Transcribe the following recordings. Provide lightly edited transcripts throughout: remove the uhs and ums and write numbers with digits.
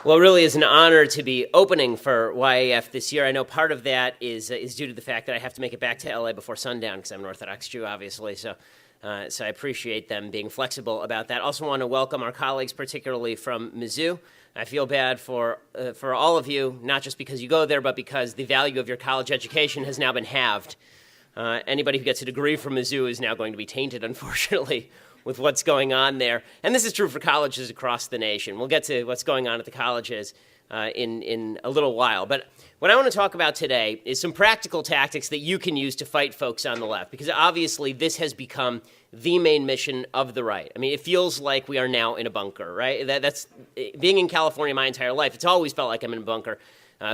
Well, it really is an honor to be opening for YAF this year. I know part of that is due to the fact that I have to make it back to LA before sundown because I'm an Orthodox Jew, obviously. So I appreciate them being flexible about that. Also want to welcome our colleagues, particularly from Mizzou. I feel bad for all of you, not just because you go there, but because the value of your college education has now been halved. Anybody who gets a degree from Mizzou is now going to be tainted, unfortunately, with what's going on there. And this is true for colleges across the nation. We'll get to what's going on at the colleges in a little while. But what I want to talk about today is some practical tactics that you can use to fight folks on the left, because obviously this has become the main mission of the right. I mean, it feels like we are now in a bunker, right? That's being in California my entire life. It's always felt like I'm in a bunker.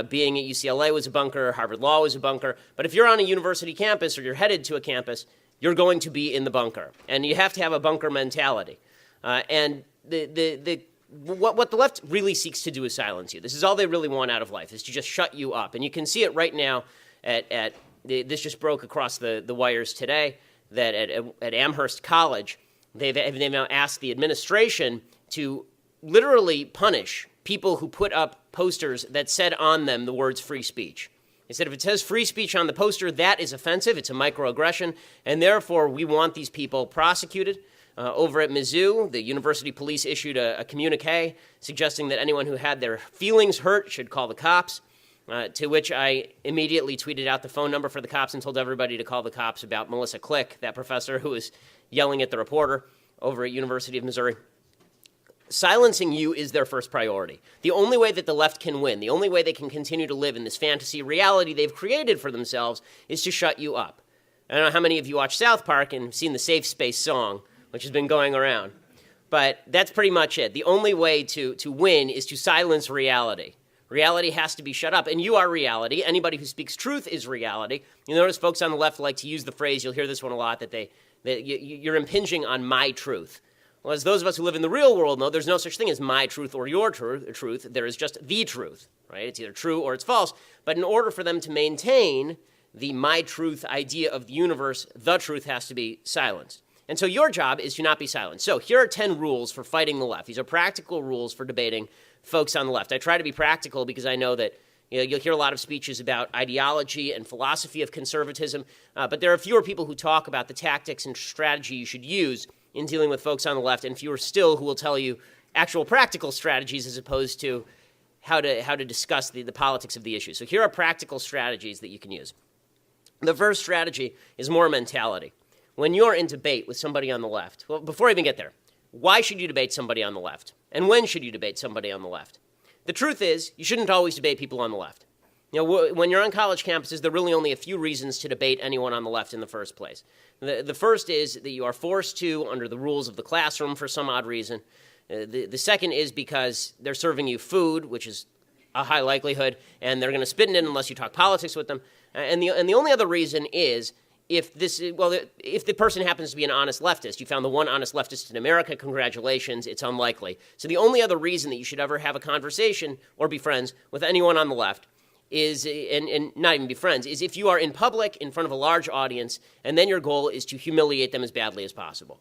Being at UCLA was a bunker, Harvard Law was a bunker. But if you're on a university campus or you're headed to a campus, you're going to be in the bunker. And you have to have a bunker mentality. And what the left really seeks to do is silence you. This is all they really want out of life, is to just shut you up. And you can see it right now this just broke across the wires today, that at Amherst College, they've now asked the administration to literally punish people who put up posters that said on them the words free speech. They said if it says free speech on the poster, that is offensive. It's a microaggression, and therefore we want these people prosecuted. Over at Mizzou, the university police issued a communique suggesting that anyone who had their feelings hurt should call the cops, to which I immediately tweeted out the phone number for the cops and told everybody to call the cops about Melissa Click, that professor who was yelling at the reporter over at University of Missouri. Silencing you is their first priority. The only way that the left can win, the only way they can continue to live in this fantasy reality they've created for themselves, is to shut you up. I don't know how many of you watch South Park and have seen the Safe Space song, which has been going around, but that's pretty much it. The only way to win is to silence reality. Reality has to be shut up, and you are reality. Anybody who speaks truth is reality. You notice folks on the left like to use the phrase, you'll hear this one a lot, that you're impinging on my truth. Well, as those of us who live in the real world know, there's no such thing as my truth or your truth. There is just the truth, right? It's either true or it's false. But in order for them to maintain the my truth idea of the universe, the truth has to be silenced. And so your job is to not be silent. So here are 10 rules for fighting the left. These are practical rules for debating folks on the left. I try to be practical because I know that you'll hear a lot of speeches about ideology and philosophy of conservatism, but there are fewer people who talk about the tactics and strategy you should use in dealing with folks on the left, and fewer still who will tell you actual practical strategies as opposed to how to discuss the politics of the issue. So here are practical strategies that you can use. The first strategy is more mentality. When you're in debate with somebody on the left, well, before I even get there, why should you debate somebody on the left? And when should you debate somebody on the left? The truth is, you shouldn't always debate people on the left. When you're on college campuses, there are really only a few reasons to debate anyone on the left in the first place. The first is that you are forced to under the rules of the classroom for some odd reason. The second is because they're serving you food, which is a high likelihood, and they're going to spit it in unless you talk politics with them. And the only other reason is if the person happens to be an honest leftist. You found the one honest leftist in America, congratulations, it's unlikely. So the only other reason that you should ever have a conversation or be friends with anyone on the left is, and not even be friends, is if you are in public in front of a large audience, and then your goal is to humiliate them as badly as possible.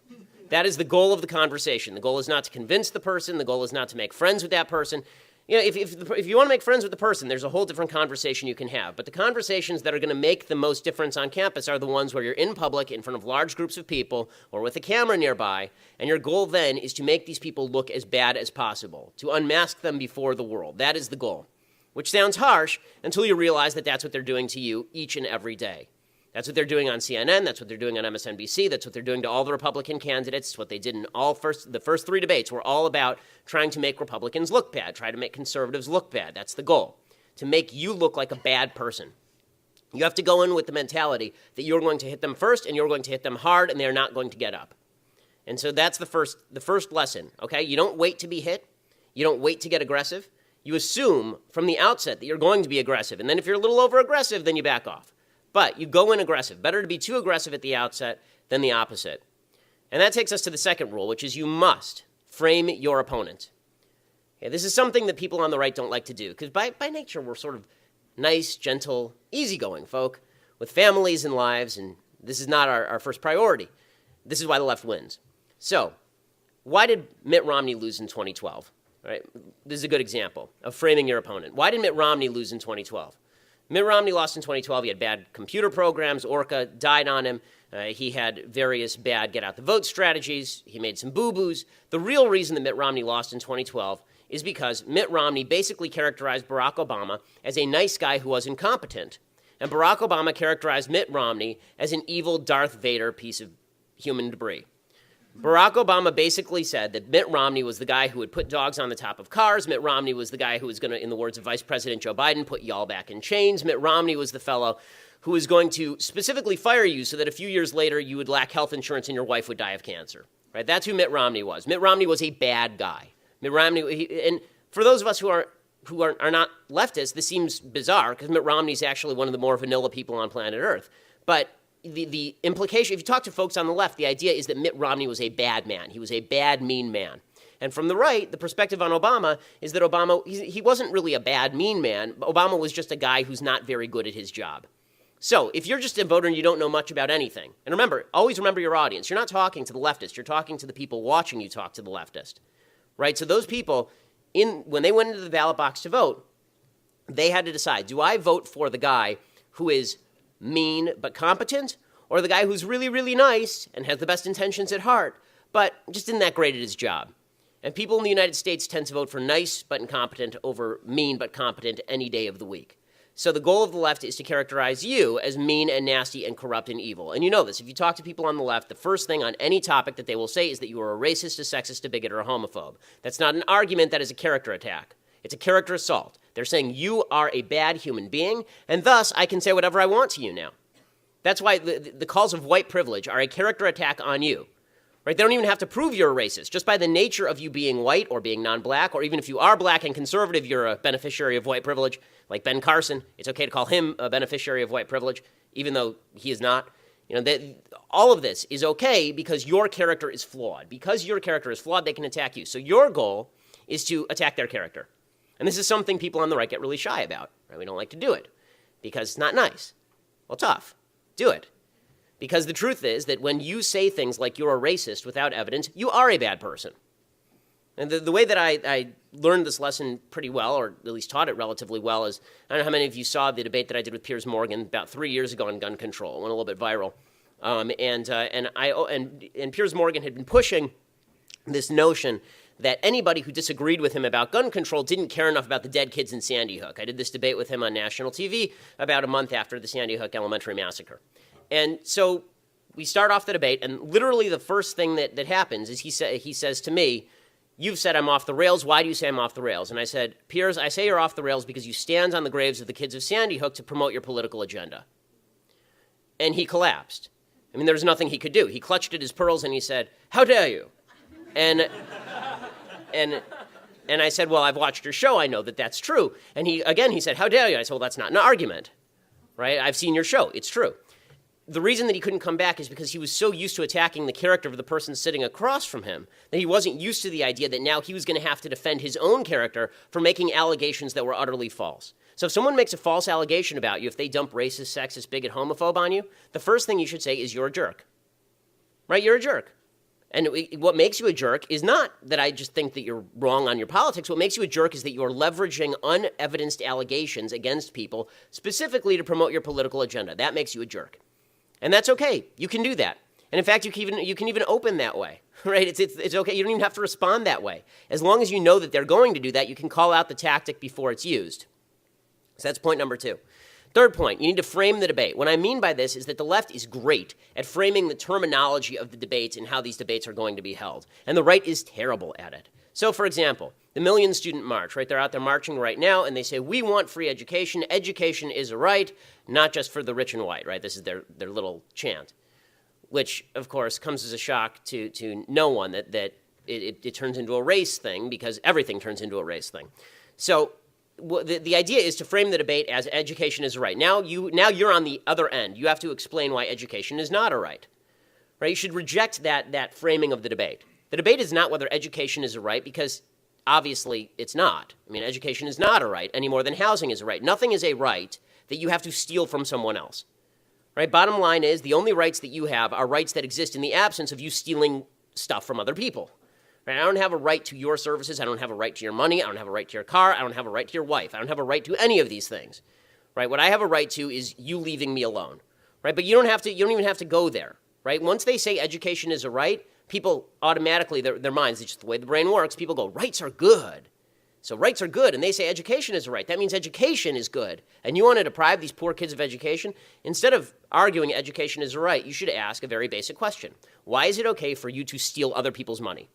That is the goal of the conversation. The goal is not to convince the person. The goal is not to make friends with that person. If you want to make friends with the person, there's a whole different conversation you can have. But the conversations that are going to make the most difference on campus are the ones where you're in public in front of large groups of people or with a camera nearby, and your goal then is to make these people look as bad as possible, to unmask them before the world. That is the goal, which sounds harsh until you realize that that's what they're doing to you each and every day. That's what they're doing on CNN. That's what they're doing on MSNBC. That's what they're doing to all the Republican candidates. It's what they did in the first 3 debates were all about trying to make Republicans look bad, try to make conservatives look bad. That's the goal, to make you look like a bad person. You have to go in with the mentality that you're going to hit them first and you're going to hit them hard and they're not going to get up. And so that's the first lesson, okay? You don't wait to be hit. You don't wait to get aggressive. You assume from the outset that you're going to be aggressive. And then if you're a little over-aggressive, then you back off. But you go in aggressive. Better to be too aggressive at the outset than the opposite. And that takes us to the second rule, which is you must frame your opponent. Okay, this is something that people on the right don't like to do, because by nature we're sort of nice, gentle, easygoing folk with families and lives, and this is not our first priority. This is why the left wins. So, why did Mitt Romney lose in 2012? Right? This is a good example of framing your opponent. Why did Mitt Romney lose in 2012? Mitt Romney lost in 2012. He had bad computer programs. Orca died on him. He had various bad get-out-the-vote strategies. He made some boo-boos. The real reason that Mitt Romney lost in 2012 is because Mitt Romney basically characterized Barack Obama as a nice guy who was incompetent. And Barack Obama characterized Mitt Romney as an evil Darth Vader piece of human debris. Barack Obama basically said that Mitt Romney was the guy who would put dogs on the top of cars. Mitt Romney was the guy who was going to, in the words of Vice President Joe Biden, put y'all back in chains. Mitt Romney was the fellow who was going to specifically fire you so that a few years later you would lack health insurance and your wife would die of cancer. Right? That's who Mitt Romney was. Mitt Romney was a bad guy. Mitt Romney, and for those of us who are not leftists, this seems bizarre because Mitt Romney is actually one of the more vanilla people on planet Earth. But the implication, if you talk to folks on the left, the idea is that Mitt Romney was a bad man. He was a bad, mean man. And from the right, the perspective on Obama is that Obama, he wasn't really a bad, mean man. Obama was just a guy who's not very good at his job. So if you're just a voter and you don't know much about anything, and remember, always remember your audience. You're not talking to the leftist. You're talking to the people watching you talk to the leftist. Right? So those people, when they went into the ballot box to vote, they had to decide, do I vote for the guy who is mean but competent, or the guy who's really, really nice and has the best intentions at heart, but just isn't that great at his job? And people in the United States tend to vote for nice but incompetent over mean but competent any day of the week. So the goal of the left is to characterize you as mean and nasty and corrupt and evil. And you know this. If you talk to people on the left, the first thing on any topic that they will say is that you are a racist, a sexist, a bigot, or a homophobe. That's not an argument. That is a character attack. It's a character assault. They're saying you are a bad human being, and thus I can say whatever I want to you now. That's why the calls of white privilege are a character attack on you. Right? They don't even have to prove you're a racist. Just by the nature of you being white or being non-black, or even if you are black and conservative, you're a beneficiary of white privilege. Like Ben Carson, it's okay to call him a beneficiary of white privilege, even though he is not. You know, all of this is okay because your character is flawed. Because your character is flawed, they can attack you. So your goal is to attack their character. And this is something people on the right get really shy about. Right? We don't like to do it because it's not nice. Well, tough. Do it. Because the truth is that when you say things like you're a racist without evidence, you are a bad person. And the way that I learned this lesson pretty well, or at least taught it relatively well, is, I don't know how many of you saw the debate that I did with Piers Morgan about 3 years ago on gun control. It went a little bit viral. And Piers Morgan had been pushing this notion that anybody who disagreed with him about gun control didn't care enough about the dead kids in Sandy Hook. I did this debate with him on national TV about a month after the Sandy Hook Elementary Massacre. And so we start off the debate, and literally the first thing that happens is he says to me, "You've said I'm off the rails. Why do you say I'm off the rails?" And I said, "Piers, I say you're off the rails because you stand on the graves of the kids of Sandy Hook to promote your political agenda." And he collapsed. I mean, there was nothing he could do. He clutched at his pearls and he said, "How dare you?" And I said, "Well, I've watched your show. I know that that's true." And he said, "How dare you?" I said, "Well, that's not an argument, right? I've seen your show. It's true." The reason that he couldn't come back is because he was so used to attacking the character of the person sitting across from him that he wasn't used to the idea that now he was going to have to defend his own character for making allegations that were utterly false. So if someone makes a false allegation about you, if they dump racist, sexist, bigot, homophobe on you, the first thing you should say is you're a jerk. Right? You're a jerk. And what makes you a jerk is not that I just think that you're wrong on your politics. What makes you a jerk is that you're leveraging unevidenced allegations against people specifically to promote your political agenda. That makes you a jerk. And that's okay. You can do that. And in fact, you can even open that way, right? It's okay. You don't even have to respond that way. As long as you know that they're going to do that, you can call out the tactic before it's used. So that's point number 2. Third point, you need to frame the debate. What I mean by this is that the left is great at framing the terminology of the debates and how these debates are going to be held. And the right is terrible at it. So, for example, the Million Student March, right? They're out there marching right now, and they say, we want free education. Education is a right, not just for the rich and white, right? This is their little chant, which, of course, comes as a shock to no one that it turns into a race thing, because everything turns into a race thing. So the idea is to frame the debate as education is a right. Now you're on the other end. You have to explain why education is not a right, right? You should reject that framing of the debate. The debate is not whether education is a right, because obviously it's not. I mean, education is not a right any more than housing is a right. Nothing is a right that you have to steal from someone else, right? Bottom line is the only rights that you have are rights that exist in the absence of you stealing stuff from other people, Right? I don't have a right to your services. I don't have a right to your money. I don't have a right to your car. I don't have a right to your wife. I don't have a right to any of these things. Right? What I have a right to is you leaving me alone. Right? But you don't even have to go there. Right? Once they say education is a right, people automatically, their minds, it's just the way the brain works, people go, rights are good. So rights are good, and they say education is a right. That means education is good. And you want to deprive these poor kids of education? Instead of arguing education is a right, you should ask a very basic question. Why is it okay for you to steal other people's money?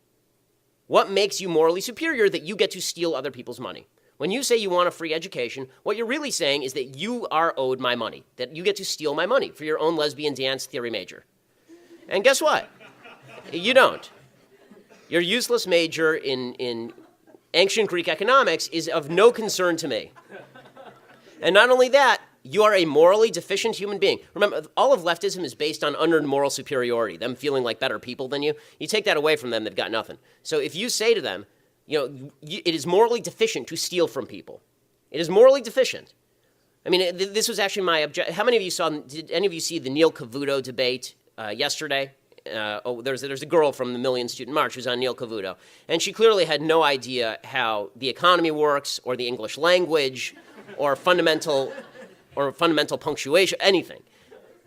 What makes you morally superior that you get to steal other people's money? When you say you want a free education, what you're really saying is that you are owed my money, that you get to steal my money for your own lesbian dance theory major. And guess what? You don't. Your useless major in ancient Greek economics is of no concern to me. And not only that, you are a morally deficient human being. Remember, all of leftism is based on unearned moral superiority, them feeling like better people than you. You take that away from them, they've got nothing. So if you say to them, it is morally deficient to steal from people. It is morally deficient. I mean, this was actually my objection. How many of you did any of you see the Neil Cavuto debate yesterday? There's a girl from the Million Student March who's on Neil Cavuto, and she clearly had no idea how the economy works, or the English language, or fundamental punctuation, anything.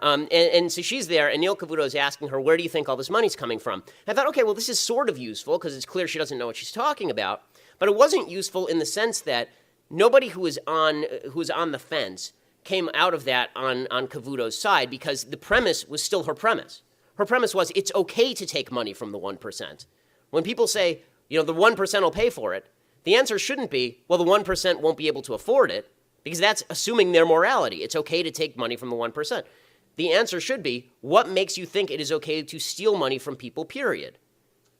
And so she's there, and Neil Cavuto is asking her, where do you think all this money's coming from? I thought, okay, well, this is sort of useful, because it's clear she doesn't know what she's talking about, but it wasn't useful in the sense that nobody who was on the fence came out of that on Cavuto's side, because the premise was still her premise. Her premise was, it's okay to take money from the 1%. When people say, the 1% will pay for it, the answer shouldn't be, well, the 1% won't be able to afford it, because that's assuming their morality. It's okay to take money from the 1%. The answer should be, what makes you think it is okay to steal money from people, period?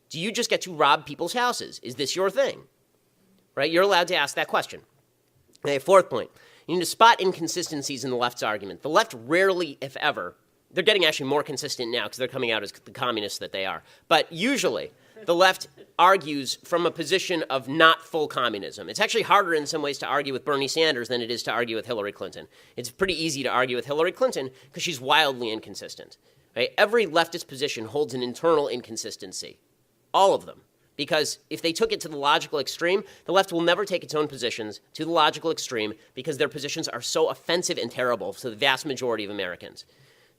Do you just get to rob people's houses? Is this your thing? Right? You're allowed to ask that question. Okay, fourth point. You need to spot inconsistencies in the left's argument. The left rarely, if ever, they're getting actually more consistent now because they're coming out as the communists that they are. But usually, the left argues from a position of not full communism. It's actually harder in some ways to argue with Bernie Sanders than it is to argue with Hillary Clinton. It's pretty easy to argue with Hillary Clinton because she's wildly inconsistent. Right? Every leftist position holds an internal inconsistency. All of them. Because if they took it to the logical extreme, the left will never take its own positions to the logical extreme because their positions are so offensive and terrible to the vast majority of Americans.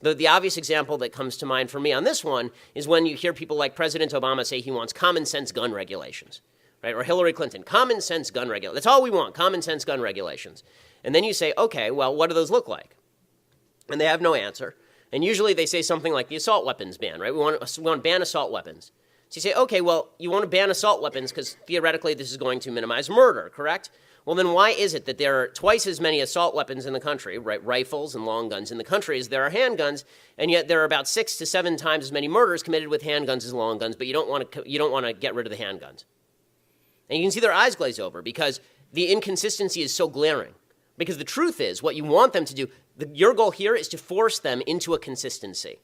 The obvious example that comes to mind for me on this one is when you hear people like President Obama say he wants common sense gun regulations, right? Or Hillary Clinton, common sense gun regulations. That's all we want, common sense gun regulations. And then you say, okay, well, what do those look like? And they have no answer. And usually they say something like the assault weapons ban, right? We want to ban assault weapons. So you say, okay, well, you want to ban assault weapons because theoretically this is going to minimize murder, correct? Well, then why is it that there are twice as many assault weapons in the country, right, rifles and long guns in the country, as there are handguns, and yet there are about 6 to 7 times as many murders committed with handguns as long guns, but you don't want to get rid of the handguns. And you can see their eyes glaze over because the inconsistency is so glaring. Because the truth is, what you want them to do, your goal here is to force them into a consistency,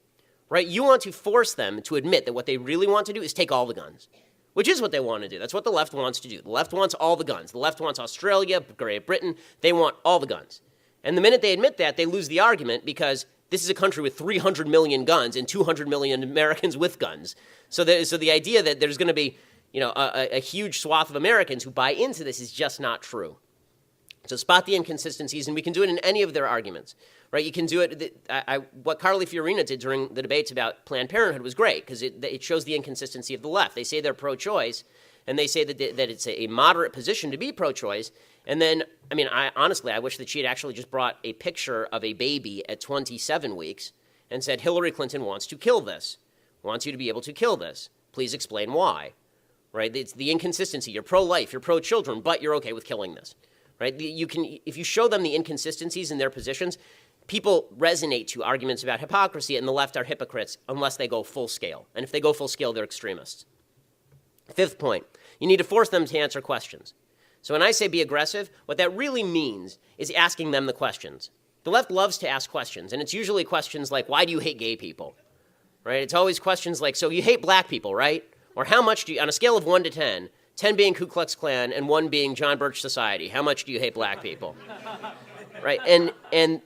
right? You want to force them to admit that what they really want to do is take all the guns. Which is what they want to do. That's what the left wants to do. The left wants all the guns. The left wants Australia, Great Britain. They want all the guns. And the minute they admit that, they lose the argument because this is a country with 300 million guns and 200 million Americans with guns. So the idea that there's going to be a huge swath of Americans who buy into this is just not true. So spot the inconsistencies, and we can do it in any of their arguments. Right, you can do it. What Carly Fiorina did during the debates about Planned Parenthood was great because it shows the inconsistency of the left. They say they're pro-choice, and they say that it's a moderate position to be pro-choice. And then, honestly, I wish that she had actually just brought a picture of a baby at 27 weeks and said, Hillary Clinton wants to kill this, wants you to be able to kill this. Please explain why. Right, it's the inconsistency. You're pro-life, you're pro-children, but you're okay with killing this. Right, if you show them the inconsistencies in their positions, people resonate to arguments about hypocrisy, and the left are hypocrites unless they go full scale. And if they go full scale, they're extremists. Fifth point, you need to force them to answer questions. So when I say be aggressive, what that really means is asking them the questions. The left loves to ask questions, and it's usually questions like, why do you hate gay people? Right? It's always questions like, so you hate black people, right? Or how much do you, on a scale of 1 to 10, 10 being Ku Klux Klan and 1 being John Birch Society, how much do you hate black people? Right? And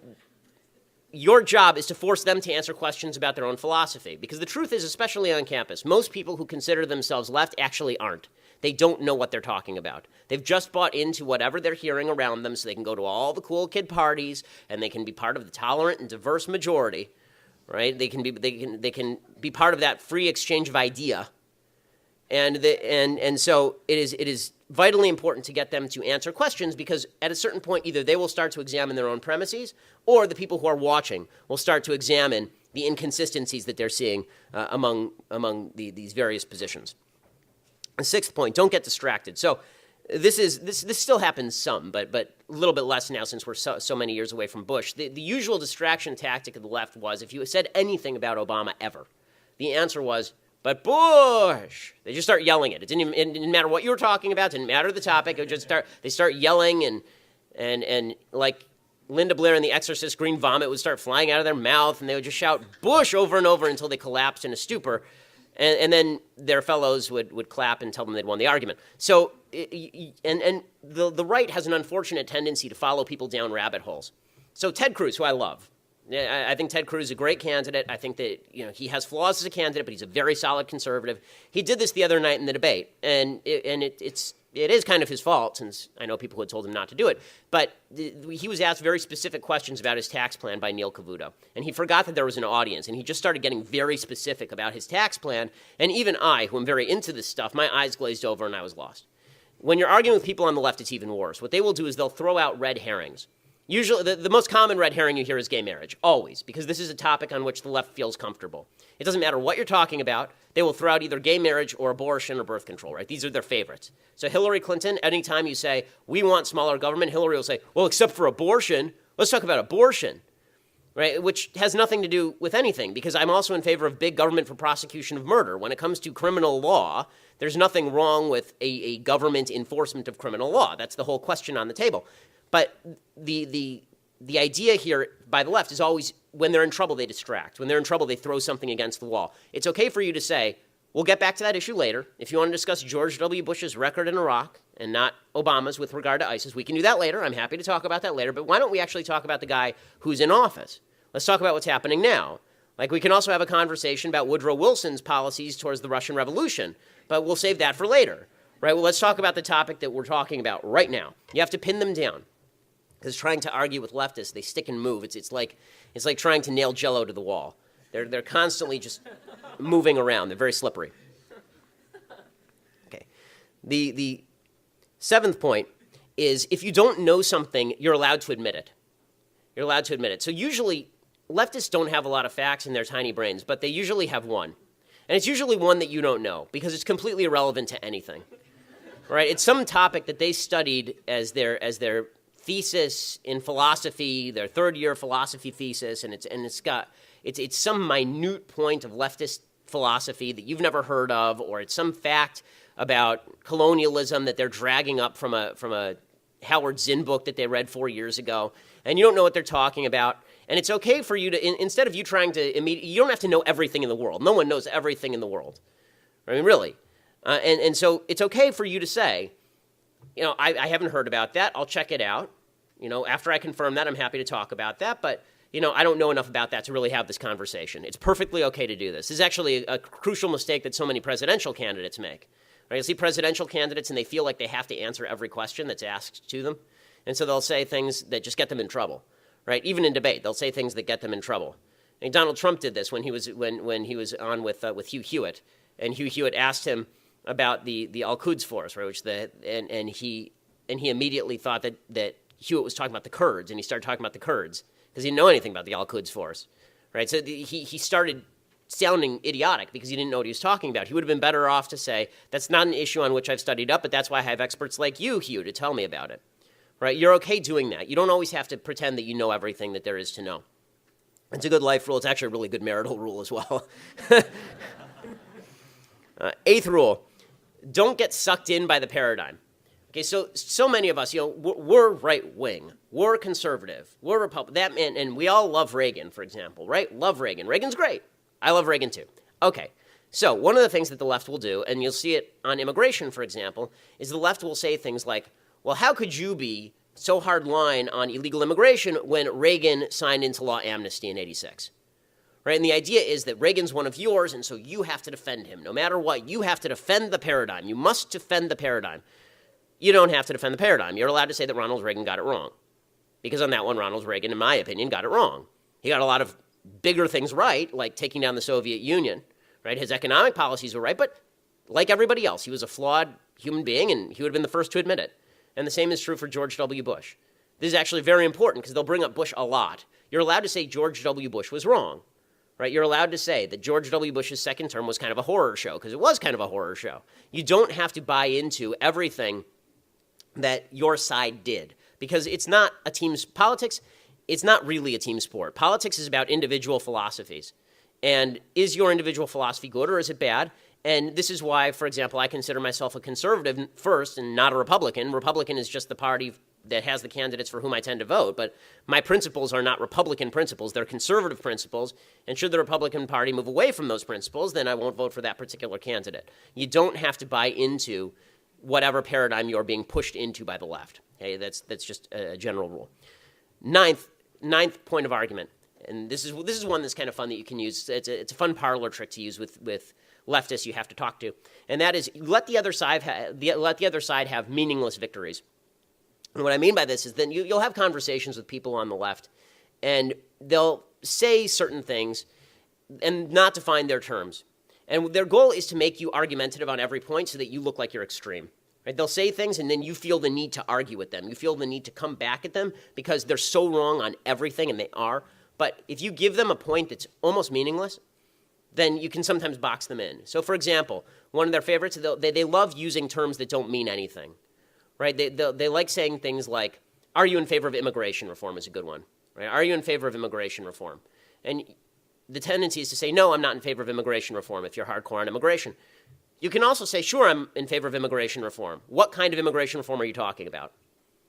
your job is to force them to answer questions about their own philosophy. Because the truth is, especially on campus, most people who consider themselves left actually aren't. They don't know what they're talking about. They've just bought into whatever they're hearing around them so they can go to all the cool kid parties and they can be part of the tolerant and diverse majority, right? They can be part of that free exchange of idea. And so it is vitally important to get them to answer questions, because at a certain point, either they will start to examine their own premises, or the people who are watching will start to examine the inconsistencies that they're seeing among these various positions. The sixth point: don't get distracted. So this still happens some, but a little bit less now since we're so many years away from Bush. The usual distraction tactic of the left was, if you said anything about Obama ever, the answer was, but Bush. They just start yelling it. It didn't matter what you were talking about. It didn't matter the topic. It would just they start yelling, and like Linda Blair in The Exorcist, green vomit would start flying out of their mouth, and they would just shout Bush over and over until they collapsed in a stupor. And then their fellows would clap and tell them they'd won the argument. So, and the right has an unfortunate tendency to follow people down rabbit holes. So Ted Cruz, who I love, I think Ted Cruz is a great candidate. I think that he has flaws as a candidate, but he's a very solid conservative. He did this the other night in the debate, and it is kind of his fault, since I know people who had told him not to do it. But he was asked very specific questions about his tax plan by Neil Cavuto. And he forgot that there was an audience, and he just started getting very specific about his tax plan. And even I, who am very into this stuff, my eyes glazed over and I was lost. When you're arguing with people on the left, it's even worse. What they will do is they'll throw out red herrings. Usually, the most common red herring you hear is gay marriage, always, because this is a topic on which the left feels comfortable. It doesn't matter what you're talking about. They will throw out either gay marriage or abortion or birth control, right? These are their favorites. So Hillary Clinton, anytime you say, we want smaller government, Hillary will say, well, except for abortion, let's talk about abortion, right? Which has nothing to do with anything, because I'm also in favor of big government for prosecution of murder. When it comes to criminal law, there's nothing wrong with a government enforcement of criminal law. That's the whole question on the table. But the idea here by the left is always, when they're in trouble, they distract. When they're in trouble, they throw something against the wall. It's okay for you to say, we'll get back to that issue later. If you want to discuss George W. Bush's record in Iraq and not Obama's with regard to ISIS, we can do that later. I'm happy to talk about that later. But why don't we actually talk about the guy who's in office? Let's talk about what's happening now. Like, we can also have a conversation about Woodrow Wilson's policies towards the Russian Revolution, but we'll save that for later, right? Well, let's talk about the topic that we're talking about right now. You have to pin them down. Because trying to argue with leftists, they stick and move. It's like trying to nail Jell-O to the wall. They're constantly just moving around. They're very slippery. Okay. The seventh point is, if you don't know something, you're allowed to admit it. You're allowed to admit it. So usually, leftists don't have a lot of facts in their tiny brains, but they usually have one. And it's usually one that you don't know, because it's completely irrelevant to anything. Right? It's some topic that they studied as their thesis in philosophy, their third-year philosophy thesis, and it's some minute point of leftist philosophy that you've never heard of, or it's some fact about colonialism that they're dragging up from a Howard Zinn book that they read 4 years ago, and you don't know what they're talking about. And it's okay for you to, instead of you trying to you don't have to know everything in the world. No one knows everything in the world. I mean, really. And so it's okay for you to say, I haven't heard about that. I'll check it out. After I confirm that, I'm happy to talk about that. But, I don't know enough about that to really have this conversation. It's perfectly okay to do this. This is actually a crucial mistake that so many presidential candidates make. Right? You see presidential candidates, and they feel like they have to answer every question that's asked to them. And so they'll say things that just get them in trouble. Right? Even in debate, they'll say things that get them in trouble. And Donald Trump did this when he was on with Hugh Hewitt. And Hugh Hewitt asked him about the Al-Quds Force, right? And he immediately thought that Hewitt was talking about the Kurds, and he started talking about the Kurds because he didn't know anything about the Al-Quds Force, right? So he started sounding idiotic because he didn't know what he was talking about. He would have been better off to say, that's not an issue on which I've studied up, but that's why I have experts like you, Hugh, to tell me about it, right? You're okay doing that. You don't always have to pretend that you know everything that there is to know. It's a good life rule. It's actually a really good marital rule as well. Eighth rule. Don't get sucked in by the paradigm. Okay, so many of us, we're right-wing, we're conservative, we're Republican, and we all love Reagan, for example, right? Love Reagan. Reagan's great. I love Reagan too. Okay, so one of the things that the left will do, and you'll see it on immigration, for example, is the left will say things like, well, how could you be so hard line on illegal immigration when Reagan signed into law amnesty in 86. Right? And the idea is that Reagan's one of yours, and so you have to defend him. No matter what, you have to defend the paradigm. You must defend the paradigm. You don't have to defend the paradigm. You're allowed to say that Ronald Reagan got it wrong. Because on that one, Ronald Reagan, in my opinion, got it wrong. He got a lot of bigger things right, like taking down the Soviet Union. Right? His economic policies were right, but like everybody else, he was a flawed human being, and he would have been the first to admit it. And the same is true for George W. Bush. This is actually very important because they'll bring up Bush a lot. You're allowed to say George W. Bush was wrong. Right? You're allowed to say that George W. Bush's second term was kind of a horror show, because it was kind of a horror show. You don't have to buy into everything that your side did, because it's not a team's politics. It's not really a team sport. Politics is about individual philosophies. And is your individual philosophy good or is it bad? And this is why, for example, I consider myself a conservative first and not a Republican. Republican is just the party that has the candidates for whom I tend to vote, but my principles are not Republican principles. They're conservative principles, and should the Republican Party move away from those principles, then I won't vote for that particular candidate. You don't have to buy into whatever paradigm you're being pushed into by the left. Okay, that's just a general rule. Ninth point of argument, and this is one that's kind of fun that you can use. It's a fun parlor trick to use with leftists you have to talk to, and that is let the other side have meaningless victories. And what I mean by this is then you'll have conversations with people on the left, and they'll say certain things and not define their terms. And their goal is to make you argumentative on every point so that you look like you're extreme. Right? They'll say things, and then you feel the need to argue with them. You feel the need to come back at them because they're so wrong on everything, and they are. But if you give them a point that's almost meaningless, then you can sometimes box them in. So, for example, one of their favorites, they love using terms that don't mean anything. Right? They like saying things like, are you in favor of immigration reform is a good one. Right? Are you in favor of immigration reform? And the tendency is to say, no, I'm not in favor of immigration reform if you're hardcore on immigration. You can also say, sure, I'm in favor of immigration reform. What kind of immigration reform are you talking about?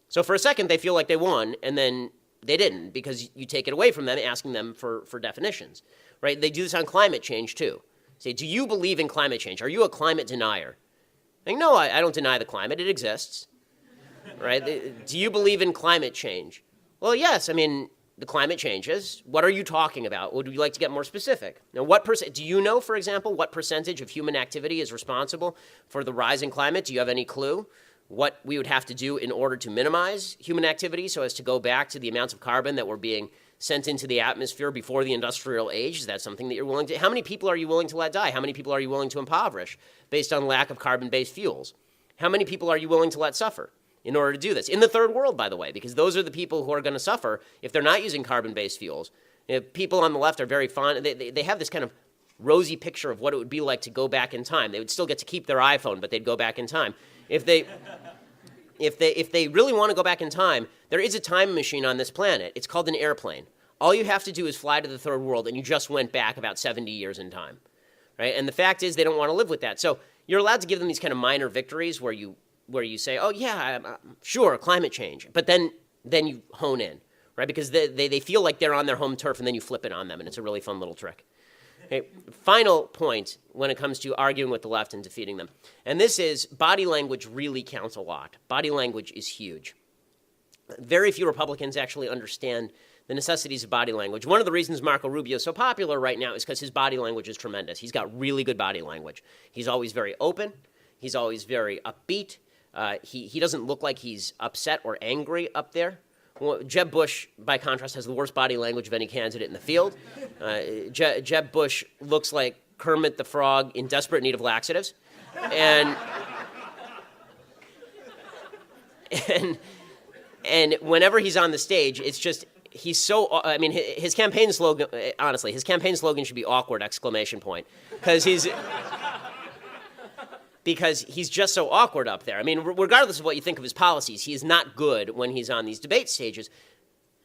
So for a second, they feel like they won, and then they didn't, because you take it away from them, asking them for definitions. Right? They do this on climate change, too. Say, do you believe in climate change? Are you a climate denier? Like, no, I don't deny the climate. It exists. Right? Do you believe in climate change? Well, yes. I mean, the climate changes. What are you talking about? Would you like to get more specific? Now, do you know, for example, what percentage of human activity is responsible for the rise in climate? Do you have any clue what we would have to do in order to minimize human activity so as to go back to the amounts of carbon that were being sent into the atmosphere before the industrial age? Is that something that you're willing to? How many people are you willing to let die? How many people are you willing to impoverish based on lack of carbon-based fuels? How many people are you willing to let suffer in order to do this? In the third world, by the way, because those are the people who are going to suffer if they're not using carbon-based fuels. You know, people on the left are very fond. They have this kind of rosy picture of what it would be like to go back in time. They would still get to keep their iPhone, but they'd go back in time. If they really want to go back in time, there is a time machine on this planet. It's called an airplane. All you have to do is fly to the third world, and you just went back about 70 years in time. Right? And the fact is they don't want to live with that. So you're allowed to give them these kind of minor victories where you say, oh, yeah, sure, climate change. But then you hone in, right? Because they feel like they're on their home turf, and then you flip it on them, and it's a really fun little trick. Okay, final point when it comes to arguing with the left and defeating them. And this is body language really counts a lot. Body language is huge. Very few Republicans actually understand the necessities of body language. One of the reasons Marco Rubio is so popular right now is because his body language is tremendous. He's got really good body language. He's always very open. He's always very upbeat. He doesn't look like he's upset or angry up there. Well, Jeb Bush, by contrast, has the worst body language of any candidate in the field. Jeb Bush looks like Kermit the Frog in desperate need of laxatives. And whenever he's on the stage, it's just, he's so, I mean, his campaign slogan, honestly, his campaign slogan should be awkward, ! Because he's just so awkward up there. I mean, regardless of what you think of his policies, he is not good when he's on these debate stages.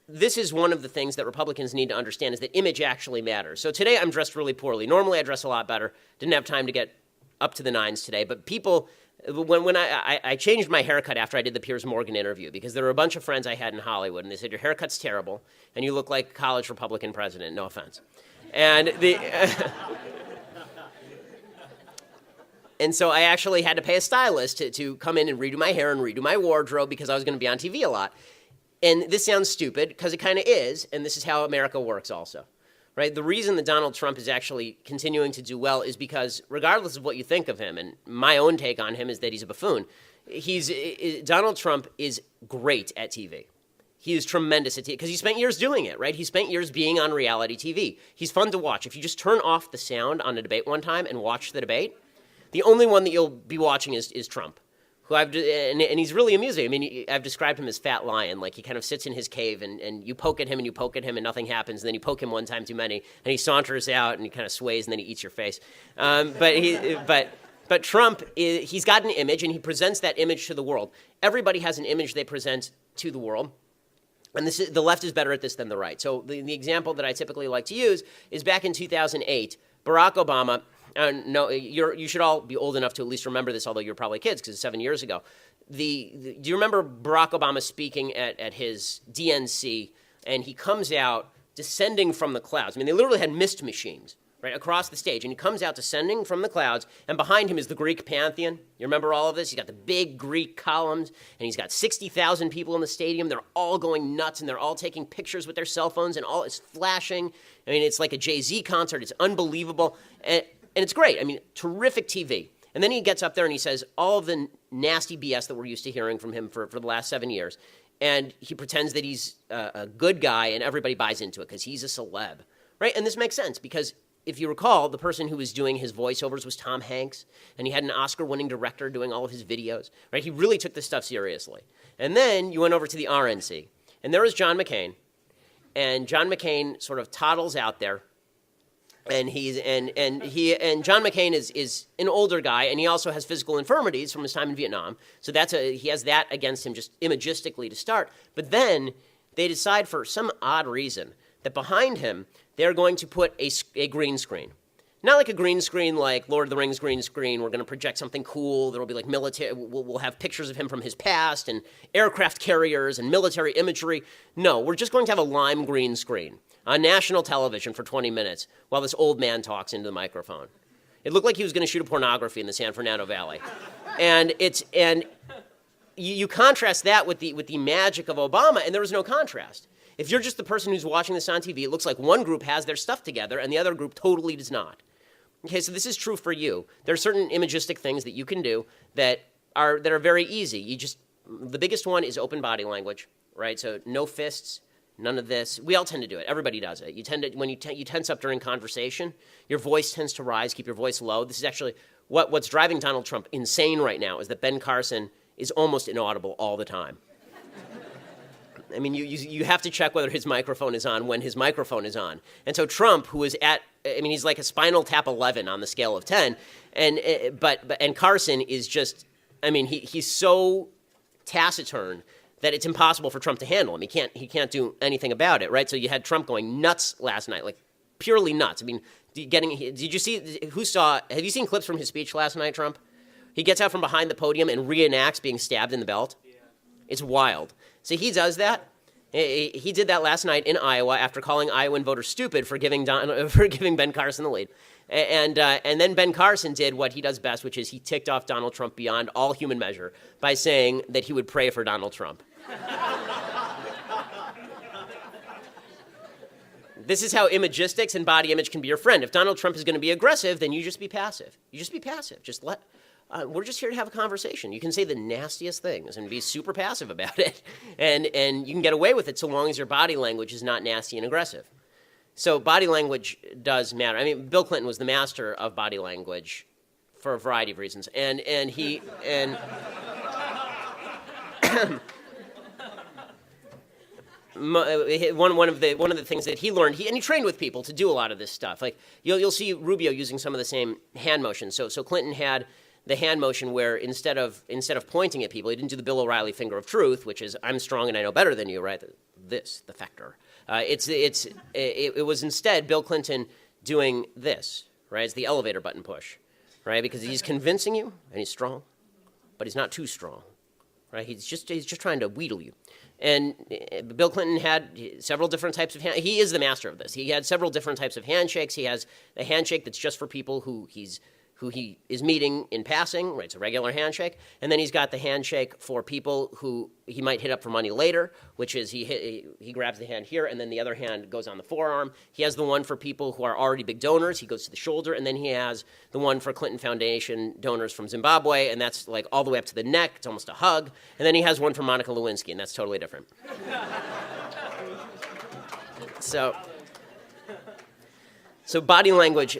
This is one of the things that Republicans need to understand, is that image actually matters. So today I'm dressed really poorly. Normally I dress a lot better. Didn't have time to get up to the nines today. But people, when I changed my haircut after I did the Piers Morgan interview, because there were a bunch of friends I had in Hollywood, and they said, your haircut's terrible, and you look like a college Republican president. No offense. And And so I actually had to pay a stylist to come in and redo my hair and redo my wardrobe because I was going to be on TV a lot. And this sounds stupid because it kind of is, and this is how America works also, right? The reason that Donald Trump is actually continuing to do well is because regardless of what you think of him, and my own take on him is that he's a buffoon, Donald Trump is great at TV. He is tremendous at TV because he spent years doing it, right? He spent years being on reality TV. He's fun to watch. If you just turn off the sound on a debate one time and watch the debate, the only one that you'll be watching is Trump, who and he's really amusing. I mean, I've described him as Fat Lion. Like, he kind of sits in his cave and you poke at him and you poke at him and nothing happens. And then you poke him one time too many and he saunters out and he kind of sways and then he eats your face. But Trump, he's got an image and he presents that image to the world. Everybody has an image they present to the world. And the left is better at this than the right. So the example that I typically like to use is back in 2008, Barack Obama. No, you should all be old enough to at least remember this, although you're probably kids because it's 7 years ago. Do you remember Barack Obama speaking at his DNC, and he comes out descending from the clouds? I mean, they literally had mist machines right across the stage, and he comes out descending from the clouds, and behind him is the Greek pantheon. You remember all of this? He's got the big Greek columns, and he's got 60,000 people in the stadium. They're all going nuts, and they're all taking pictures with their cell phones, and all is flashing. I mean, it's like a Jay-Z concert. It's unbelievable, and it's great. I mean, terrific TV. And then he gets up there and he says all of the nasty BS that we're used to hearing from him for the last 7 years, and he pretends that he's a good guy, and everybody buys into it because he's a celeb, right? And this makes sense because if you recall, the person who was doing his voiceovers was Tom Hanks, and he had an Oscar-winning director doing all of his videos, right? He really took this stuff seriously. And then you went over to the RNC, and there was John McCain, and John McCain sort of toddles out there, and John McCain is an older guy, and he also has physical infirmities from his time in Vietnam, so he has that against him just imagistically to start. But then they decide for some odd reason that behind him, they're going to put a green screen. Not like a green screen like Lord of the Rings green screen. We're going to project something cool. There will be like military. We'll have pictures of him from his past and aircraft carriers and military imagery. No, we're just going to have a lime green screen on national television for 20 minutes while this old man talks into the microphone. It looked like he was going to shoot a pornography in the San Fernando Valley. And you contrast that with the magic of Obama, and there was no contrast. If you're just the person who's watching this on TV, it looks like one group has their stuff together and the other group totally does not. Okay, so this is true for you. There are certain imagistic things that you can do that are very easy. The biggest one is open body language, right? So no fists, none of this. We all tend to do it. Everybody does it. When you tense up during conversation, your voice tends to rise. Keep your voice low. This is actually what's driving Donald Trump insane right now is that Ben Carson is almost inaudible all the time. I mean, you have to check whether his microphone is on when his microphone is on. And so Trump, who is he's like a Spinal Tap 11 on the scale of 10, and Carson is just, I mean, he's so taciturn that it's impossible for Trump to handle him. He can't do anything about it, right? So you had Trump going nuts last night, like purely nuts. I mean, have you seen clips from his speech last night, Trump? He gets out from behind the podium and reenacts being stabbed in the belt. Yeah. It's wild. So he does that. He did that last night in Iowa after calling Iowan voters stupid for giving Ben Carson the lead. And then Ben Carson did what he does best, which is he ticked off Donald Trump beyond all human measure by saying that he would pray for Donald Trump. This is how imagistics and body image can be your friend. If Donald Trump is going to be aggressive, then you just be passive. We're just here to have a conversation. You can say the nastiest things and be super passive about it, and you can get away with it so long as your body language is not nasty and aggressive. So body language does matter. I mean, Bill Clinton was the master of body language for a variety of reasons, and one of the things that he learned, he trained with people to do a lot of this stuff. Like you'll see Rubio using some of the same hand motions. So Clinton had the hand motion where instead of pointing at people, he didn't do the Bill O'Reilly finger of truth, which is I'm strong and I know better than you, right? The factor. It was instead Bill Clinton doing this, right? It's the elevator button push, right? Because he's convincing you and he's strong, but he's not too strong, right? He's just trying to wheedle you. And Bill Clinton had several different types of he is the master of this. He had several different types of handshakes. He has a handshake that's just for people who who he is meeting in passing, right? It's a regular handshake. And then he's got the handshake for people who he might hit up for money later, which is he grabs the hand here, and then the other hand goes on the forearm. He has the one for people who are already big donors. He goes to the shoulder. And then he has the one for Clinton Foundation donors from Zimbabwe, and that's like all the way up to the neck. It's almost a hug. And then he has one for Monica Lewinsky, and that's totally different. So body language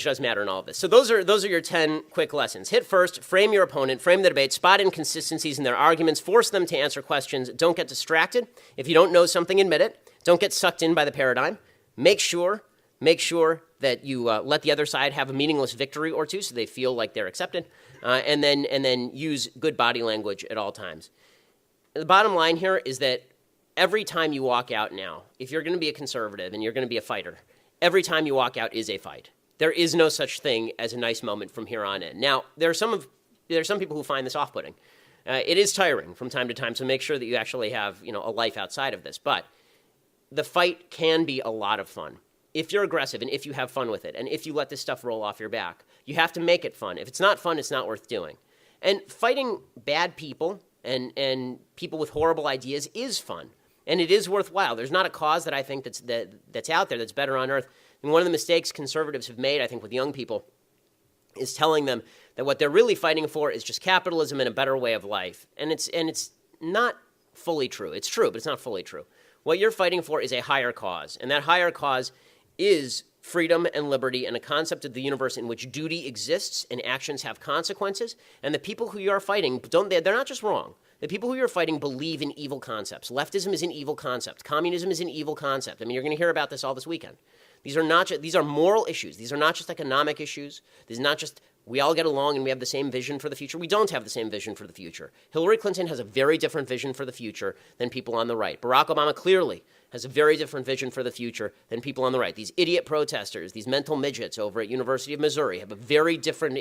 does matter in all of this. So those are your 10 quick lessons. Hit first, frame your opponent, frame the debate, spot inconsistencies in their arguments, force them to answer questions. Don't get distracted. If you don't know something, admit it. Don't get sucked in by the paradigm. Make sure that you let the other side have a meaningless victory or two so they feel like they're accepted, and then use good body language at all times. The bottom line here is that every time you walk out now, if you're going to be a conservative and you're going to be a fighter, every time you walk out is a fight. There is no such thing as a nice moment from here on in. Now, there are some people who find this off-putting. It is tiring from time to time, so make sure that you actually have a life outside of this. But the fight can be a lot of fun if you're aggressive and if you have fun with it and if you let this stuff roll off your back. You have to make it fun. If it's not fun, it's not worth doing. And fighting bad people and people with horrible ideas is fun. And it is worthwhile. There's not a cause that I think that's out there that's better on earth. And one of the mistakes conservatives have made, I think, with young people is telling them that what they're really fighting for is just capitalism and a better way of life. And it's not fully true. It's true, but it's not fully true. What you're fighting for is a higher cause. And that higher cause is freedom and liberty and a concept of the universe in which duty exists and actions have consequences. And the people who you are fighting, they're not just wrong. The people who you're fighting believe in evil concepts. Leftism is an evil concept. Communism is an evil concept. I mean, you're going to hear about this all this weekend. These are moral issues. These are not just economic issues. These are not just we all get along and we have the same vision for the future. We don't have the same vision for the future. Hillary Clinton has a very different vision for the future than people on the right. Barack Obama clearly has a very different vision for the future than people on the right. These idiot protesters, these mental midgets over at University of Missouri have a very different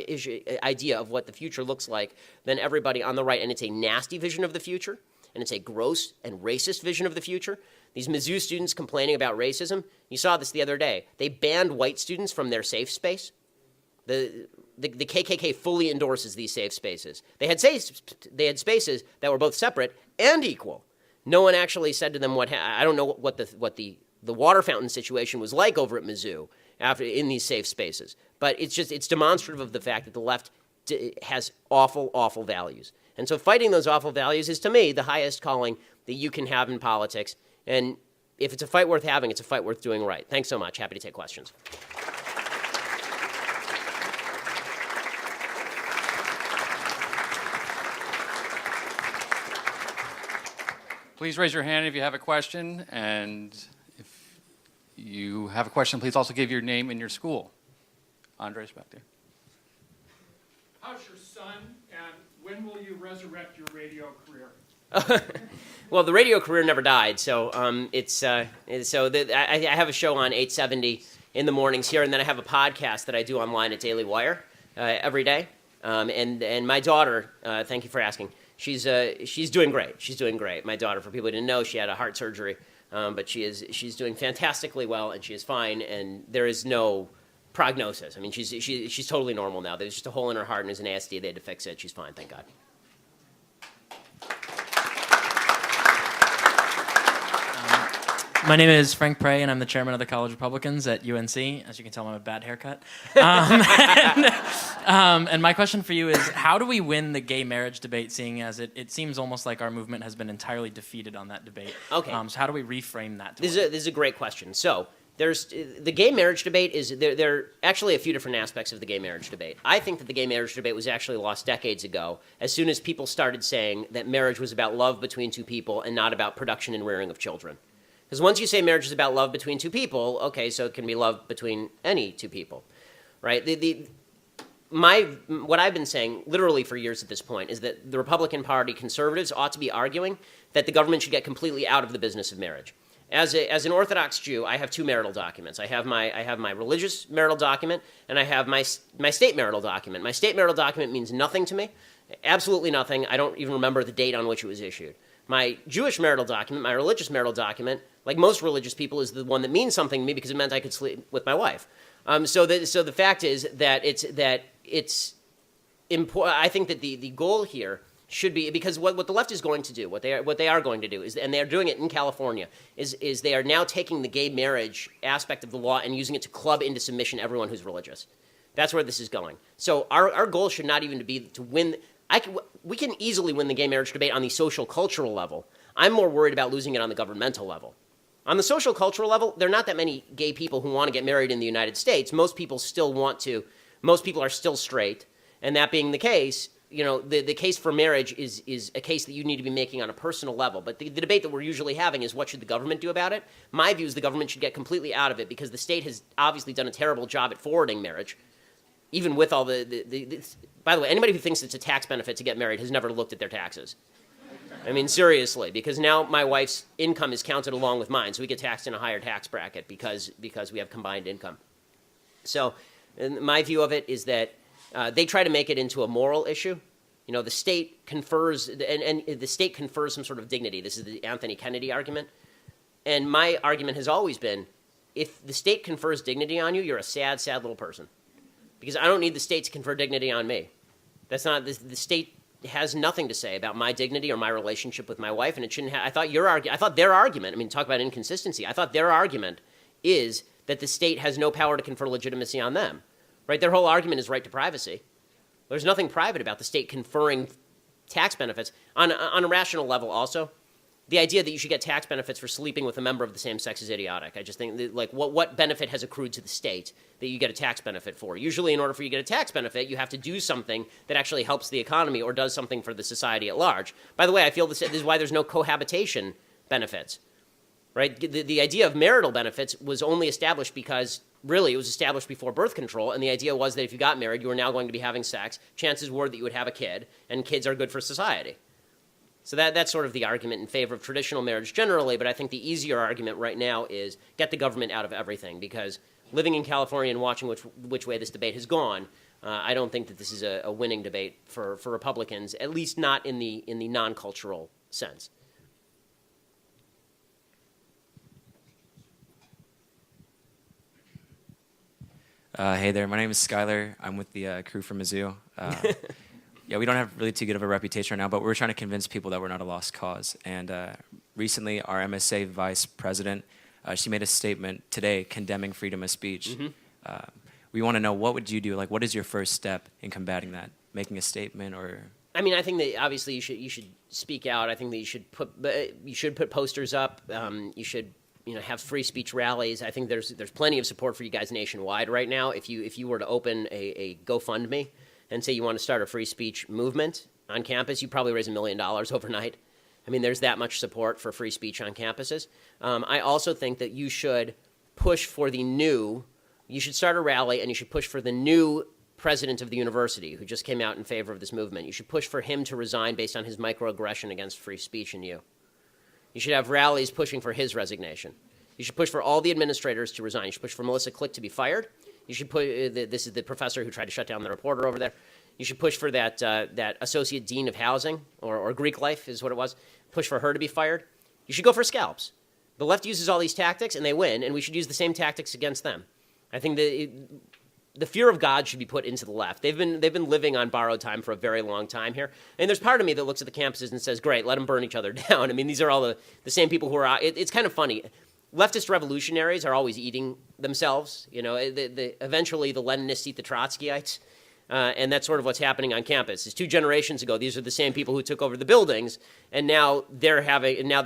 idea of what the future looks like than everybody on the right. And it's a nasty vision of the future, and it's a gross and racist vision of the future. These Mizzou students complaining about racism, you saw this the other day. They banned white students from their safe space. The KKK fully endorses these safe spaces. They had spaces that were both separate and equal. No one actually said to them I don't know what the water fountain situation was like over at Mizzou in these safe spaces. But it's demonstrative of the fact that the left has awful, awful values. And so fighting those awful values is, to me, the highest calling that you can have in politics. And if it's a fight worth having, it's a fight worth doing right. Thanks so much. Happy to take questions. Please raise your hand if you have a question, and if you have a question, please also give your name and your school. Andres, back there. How's your son, and when will you resurrect your radio career? Well, the radio career never died, so I have a show on 870 in the mornings here, and then I have a podcast that I do online at Daily Wire every day. And my daughter, thank you for asking. She's doing great. She's doing great. My daughter, for people who didn't know, she had a heart surgery, but she's doing fantastically well, and she is fine. And there is no prognosis. I mean, she's totally normal now. There's just a hole in her heart, and there's an ASD. They had to fix it. She's fine, thank God. My name is Frank Prey, and I'm the chairman of the College Republicans at UNC. As you can tell, I'm a bad haircut. And my question for you is, how do we win the gay marriage debate, seeing as it seems almost like our movement has been entirely defeated on that debate? Okay. So how do we reframe that? This is a great question. So there's the gay marriage debate there are actually a few different aspects of the gay marriage debate. I think that the gay marriage debate was actually lost decades ago, as soon as people started saying that marriage was about love between two people and not about production and rearing of children. Because once you say marriage is about love between two people, okay, so it can be love between any two people, right? What I've been saying literally for years at this point is that the Republican Party conservatives ought to be arguing that the government should get completely out of the business of marriage. As an Orthodox Jew, I have two marital documents. I have my religious marital document, and I have my state marital document. My state marital document means nothing to me, absolutely nothing. I don't even remember the date on which it was issued. My Jewish marital document, my religious marital document, like most religious people, is the one that means something to me because it meant I could sleep with my wife. So the fact is that it's important. I think that the goal here should be, because what the left is going to do, what they are going to do is, and they are doing it in California, is they are now taking the gay marriage aspect of the law and using it to club into submission everyone who's religious. That's where this is going. So our goal should not even be to win. We can easily win the gay marriage debate on the social cultural level. I'm more worried about losing it on the governmental level. On the social cultural level, there are not that many gay people who want to get married in the United States. Most people are still straight. And that being the case, the case for marriage is a case that you need to be making on a personal level. But the debate that we're usually having is, what should the government do about it? My view is the government should get completely out of it, because the state has obviously done a terrible job at forwarding marriage. Even with all by the way, anybody who thinks it's a tax benefit to get married has never looked at their taxes. I mean, seriously, because now my wife's income is counted along with mine, so we get taxed in a higher tax bracket because we have combined income. So my view of it is that they try to make it into a moral issue. The state confers, and the state confers some sort of dignity. This is the Anthony Kennedy argument. And my argument has always been, if the state confers dignity on you, you're a sad, sad little person. Because I don't need the state to confer dignity on me. That's not, the state has nothing to say about my dignity or my relationship with my wife, and it shouldn't have. I thought their argument, I mean, talk about inconsistency. I thought their argument is that the state has no power to confer legitimacy on them. Right? Their whole argument is right to privacy. There's nothing private about the state conferring tax benefits. On a rational level also, the idea that you should get tax benefits for sleeping with a member of the same sex is idiotic. I just think that, what benefit has accrued to the state that you get a tax benefit for? Usually, in order for you to get a tax benefit, you have to do something that actually helps the economy or does something for the society at large. By the way, I feel this is why there's no cohabitation benefits. Right? The idea of marital benefits was only established because, really, it was established before birth control, and the idea was that if you got married, you were now going to be having sex. Chances were that you would have a kid, and kids are good for society. So that's sort of the argument in favor of traditional marriage generally, but I think the easier argument right now is get the government out of everything, because living in California and watching which way this debate has gone, I don't think that this is a winning debate for Republicans, at least not in the non-cultural sense. Hey there, my name is Skylar. I'm with the crew from Mizzou. Yeah, we don't have really too good of a reputation right now, but we're trying to convince people that we're not a lost cause. And recently, our MSA vice president, she made a statement today condemning freedom of speech. Mm-hmm. We want to know, what would you do? What is your first step in combating that? Making a statement, or? I mean, I think that obviously you should speak out. I think that you should put posters up. You should have free speech rallies. I think there's plenty of support for you guys nationwide right now. If you were to open a GoFundMe and say you want to start a free speech movement on campus, you probably raise $1 million overnight. I mean, there's that much support for free speech on campuses. I also think that you should push for you should start a rally, and you should push for the new president of the university who just came out in favor of this movement. You should push for him to resign based on his microaggression against free speech in you. You should have rallies pushing for his resignation. You should push for all the administrators to resign. You should push for Melissa Click to be fired. You should put this is the professor who tried to shut down the reporter over there. You should push for that associate dean of housing, or Greek life is what it was. Push for her to be fired. You should go for scalps. The left uses all these tactics and they win, and we should use the same tactics against them. I think the fear of God should be put into the left. They've been living on borrowed time for a very long time here. And there's part of me that looks at the campuses and says, great, let them burn each other down. I mean, these are all the same people who are it's kind of funny. Leftist revolutionaries are always eating themselves. Eventually the Leninists eat the Trotskyites. And that's sort of what's happening on campus. It's 2 generations ago, these are the same people who took over the buildings, and now they're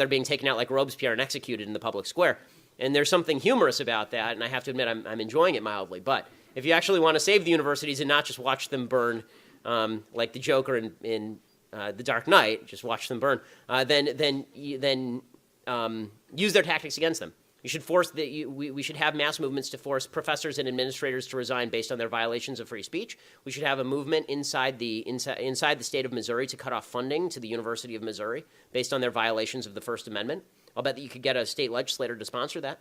being taken out like Robespierre and executed in the public square. And there's something humorous about that, and I have to admit I'm enjoying it mildly. But if you actually want to save the universities and not just watch them burn like the Joker in The Dark Knight, just watch them burn, then use their tactics against them. You should we should have mass movements to force professors and administrators to resign based on their violations of free speech. We should have a movement inside the state of Missouri to cut off funding to the University of Missouri based on their violations of the First Amendment. I'll bet that you could get a state legislator to sponsor that.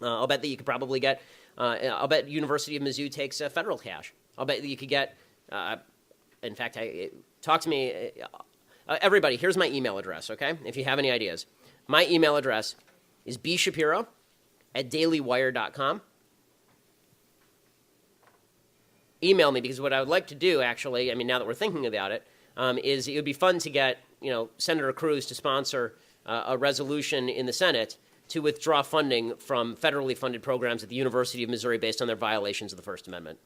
I'll bet that you could probably get. I'll bet University of Mizzou takes federal cash. I'll bet that you could get. In fact, talk to me. Everybody, here's my email address. Okay, if you have any ideas, my email address is bshapiro@dailywire.com. email me, because what I would like to do, actually, I mean, now that we're thinking about it, is it would be fun to get, Senator Cruz to sponsor a resolution in the Senate to withdraw funding from federally funded programs at the University of Missouri based on their violations of the First Amendment.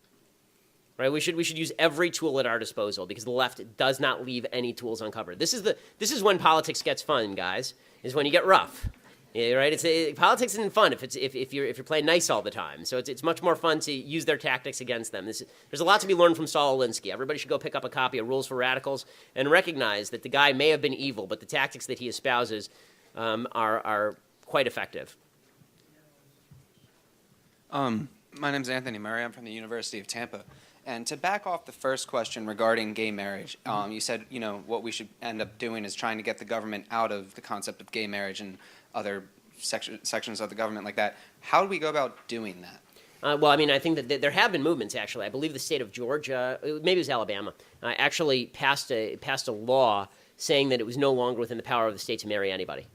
Right? We should use every tool at our disposal, because the left does not leave any tools uncovered. This is when politics gets fun, guys. Is when you get rough. Yeah, right? Politics isn't fun if you're playing nice all the time. So it's much more fun to use their tactics against them. There's a lot to be learned from Saul Alinsky. Everybody should go pick up a copy of Rules for Radicals and recognize that the guy may have been evil, but the tactics that he espouses are quite effective. My name's Anthony Murray. I'm from the University of Tampa. And to back off the first question regarding gay marriage, you said, what we should end up doing is trying to get the government out of the concept of gay marriage and other sections of the government like that. How do we go about doing that? Well, I mean, I think that there have been movements, actually. I believe the state of Georgia, maybe it was Alabama, actually passed a law saying that it was no longer within the power of the state to marry anybody.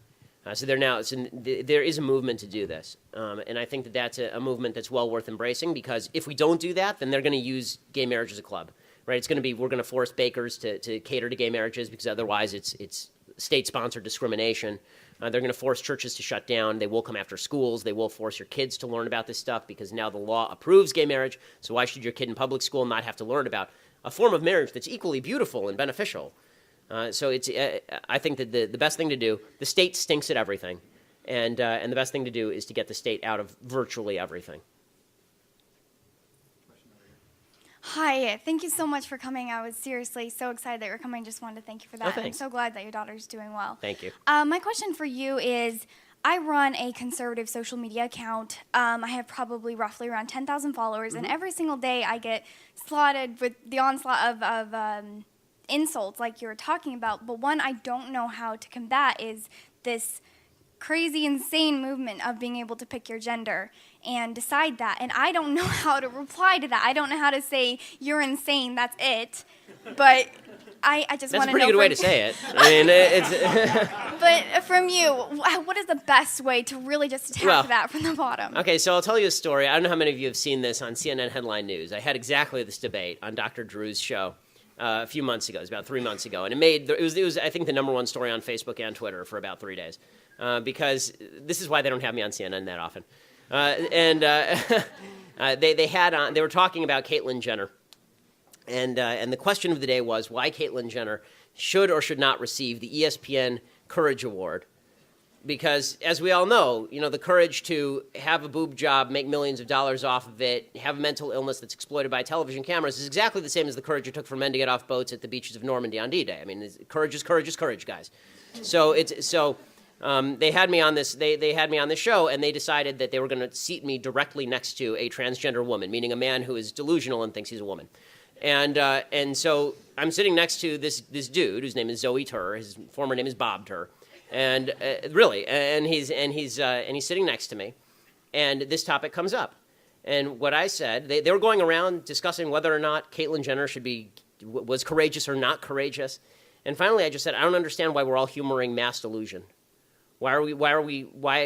So there is a movement to do this. And I think that that's a movement that's well worth embracing, because if we don't do that, then they're going to use gay marriage as a club, right? It's going to be, we're going to force bakers to cater to gay marriages, because otherwise it's state-sponsored discrimination. They're going to force churches to shut down. They will come after schools. They will force your kids to learn about this stuff, because now the law approves gay marriage. So why should your kid in public school not have to learn about a form of marriage that's equally beautiful and beneficial? So I think that the best thing to do, the state stinks at everything, and the best thing to do is to get the state out of virtually everything. Hi, thank you so much for coming. I was seriously so excited that you were coming. Just wanted to thank you for that. Oh, I'm thanks. so glad that your daughter's doing well. Thank you. My question for you is, I run a conservative social media account. I have probably roughly around 10,000 followers, and every single day I get slaughtered with the onslaught of insults like you were talking about. But one I don't know how to combat is this crazy, insane movement of being able to pick your gender and decide that. And I don't know how to reply to that. I don't know how to say, you're insane, that's it. But I just want to know. That's a pretty good way to say it. I mean, it's... But from you, what is the best way to really just attack that from the bottom? Okay, so I'll tell you a story. I don't know how many of you have seen this on CNN Headline News. I had exactly this debate on Dr. Drew's show a few months ago. It was about 3 months ago. And it was I think, the number one story on Facebook and Twitter for about 3 days. Because this is why they don't have me on CNN that often. They were talking about Caitlyn Jenner. And the question of the day was why Caitlyn Jenner should or should not receive the ESPN Courage Award. Because, as we all know, the courage to have a boob job, make millions of dollars off of it, have a mental illness that's exploited by television cameras is exactly the same as the courage it took for men to get off boats at the beaches of Normandy on D-Day. I mean, courage is courage, guys. They had me on this. They had me on this show, and they decided that they were going to seat me directly next to a transgender woman, meaning a man who is delusional and thinks he's a woman. And so I'm sitting next to this dude whose name is Zoe Tur. His former name is Bob Tur, and he's sitting next to me, and this topic comes up. And what I said, they were going around discussing whether or not Caitlyn Jenner was courageous or not courageous. And finally, I just said, I don't understand why we're all humoring mass delusion. Why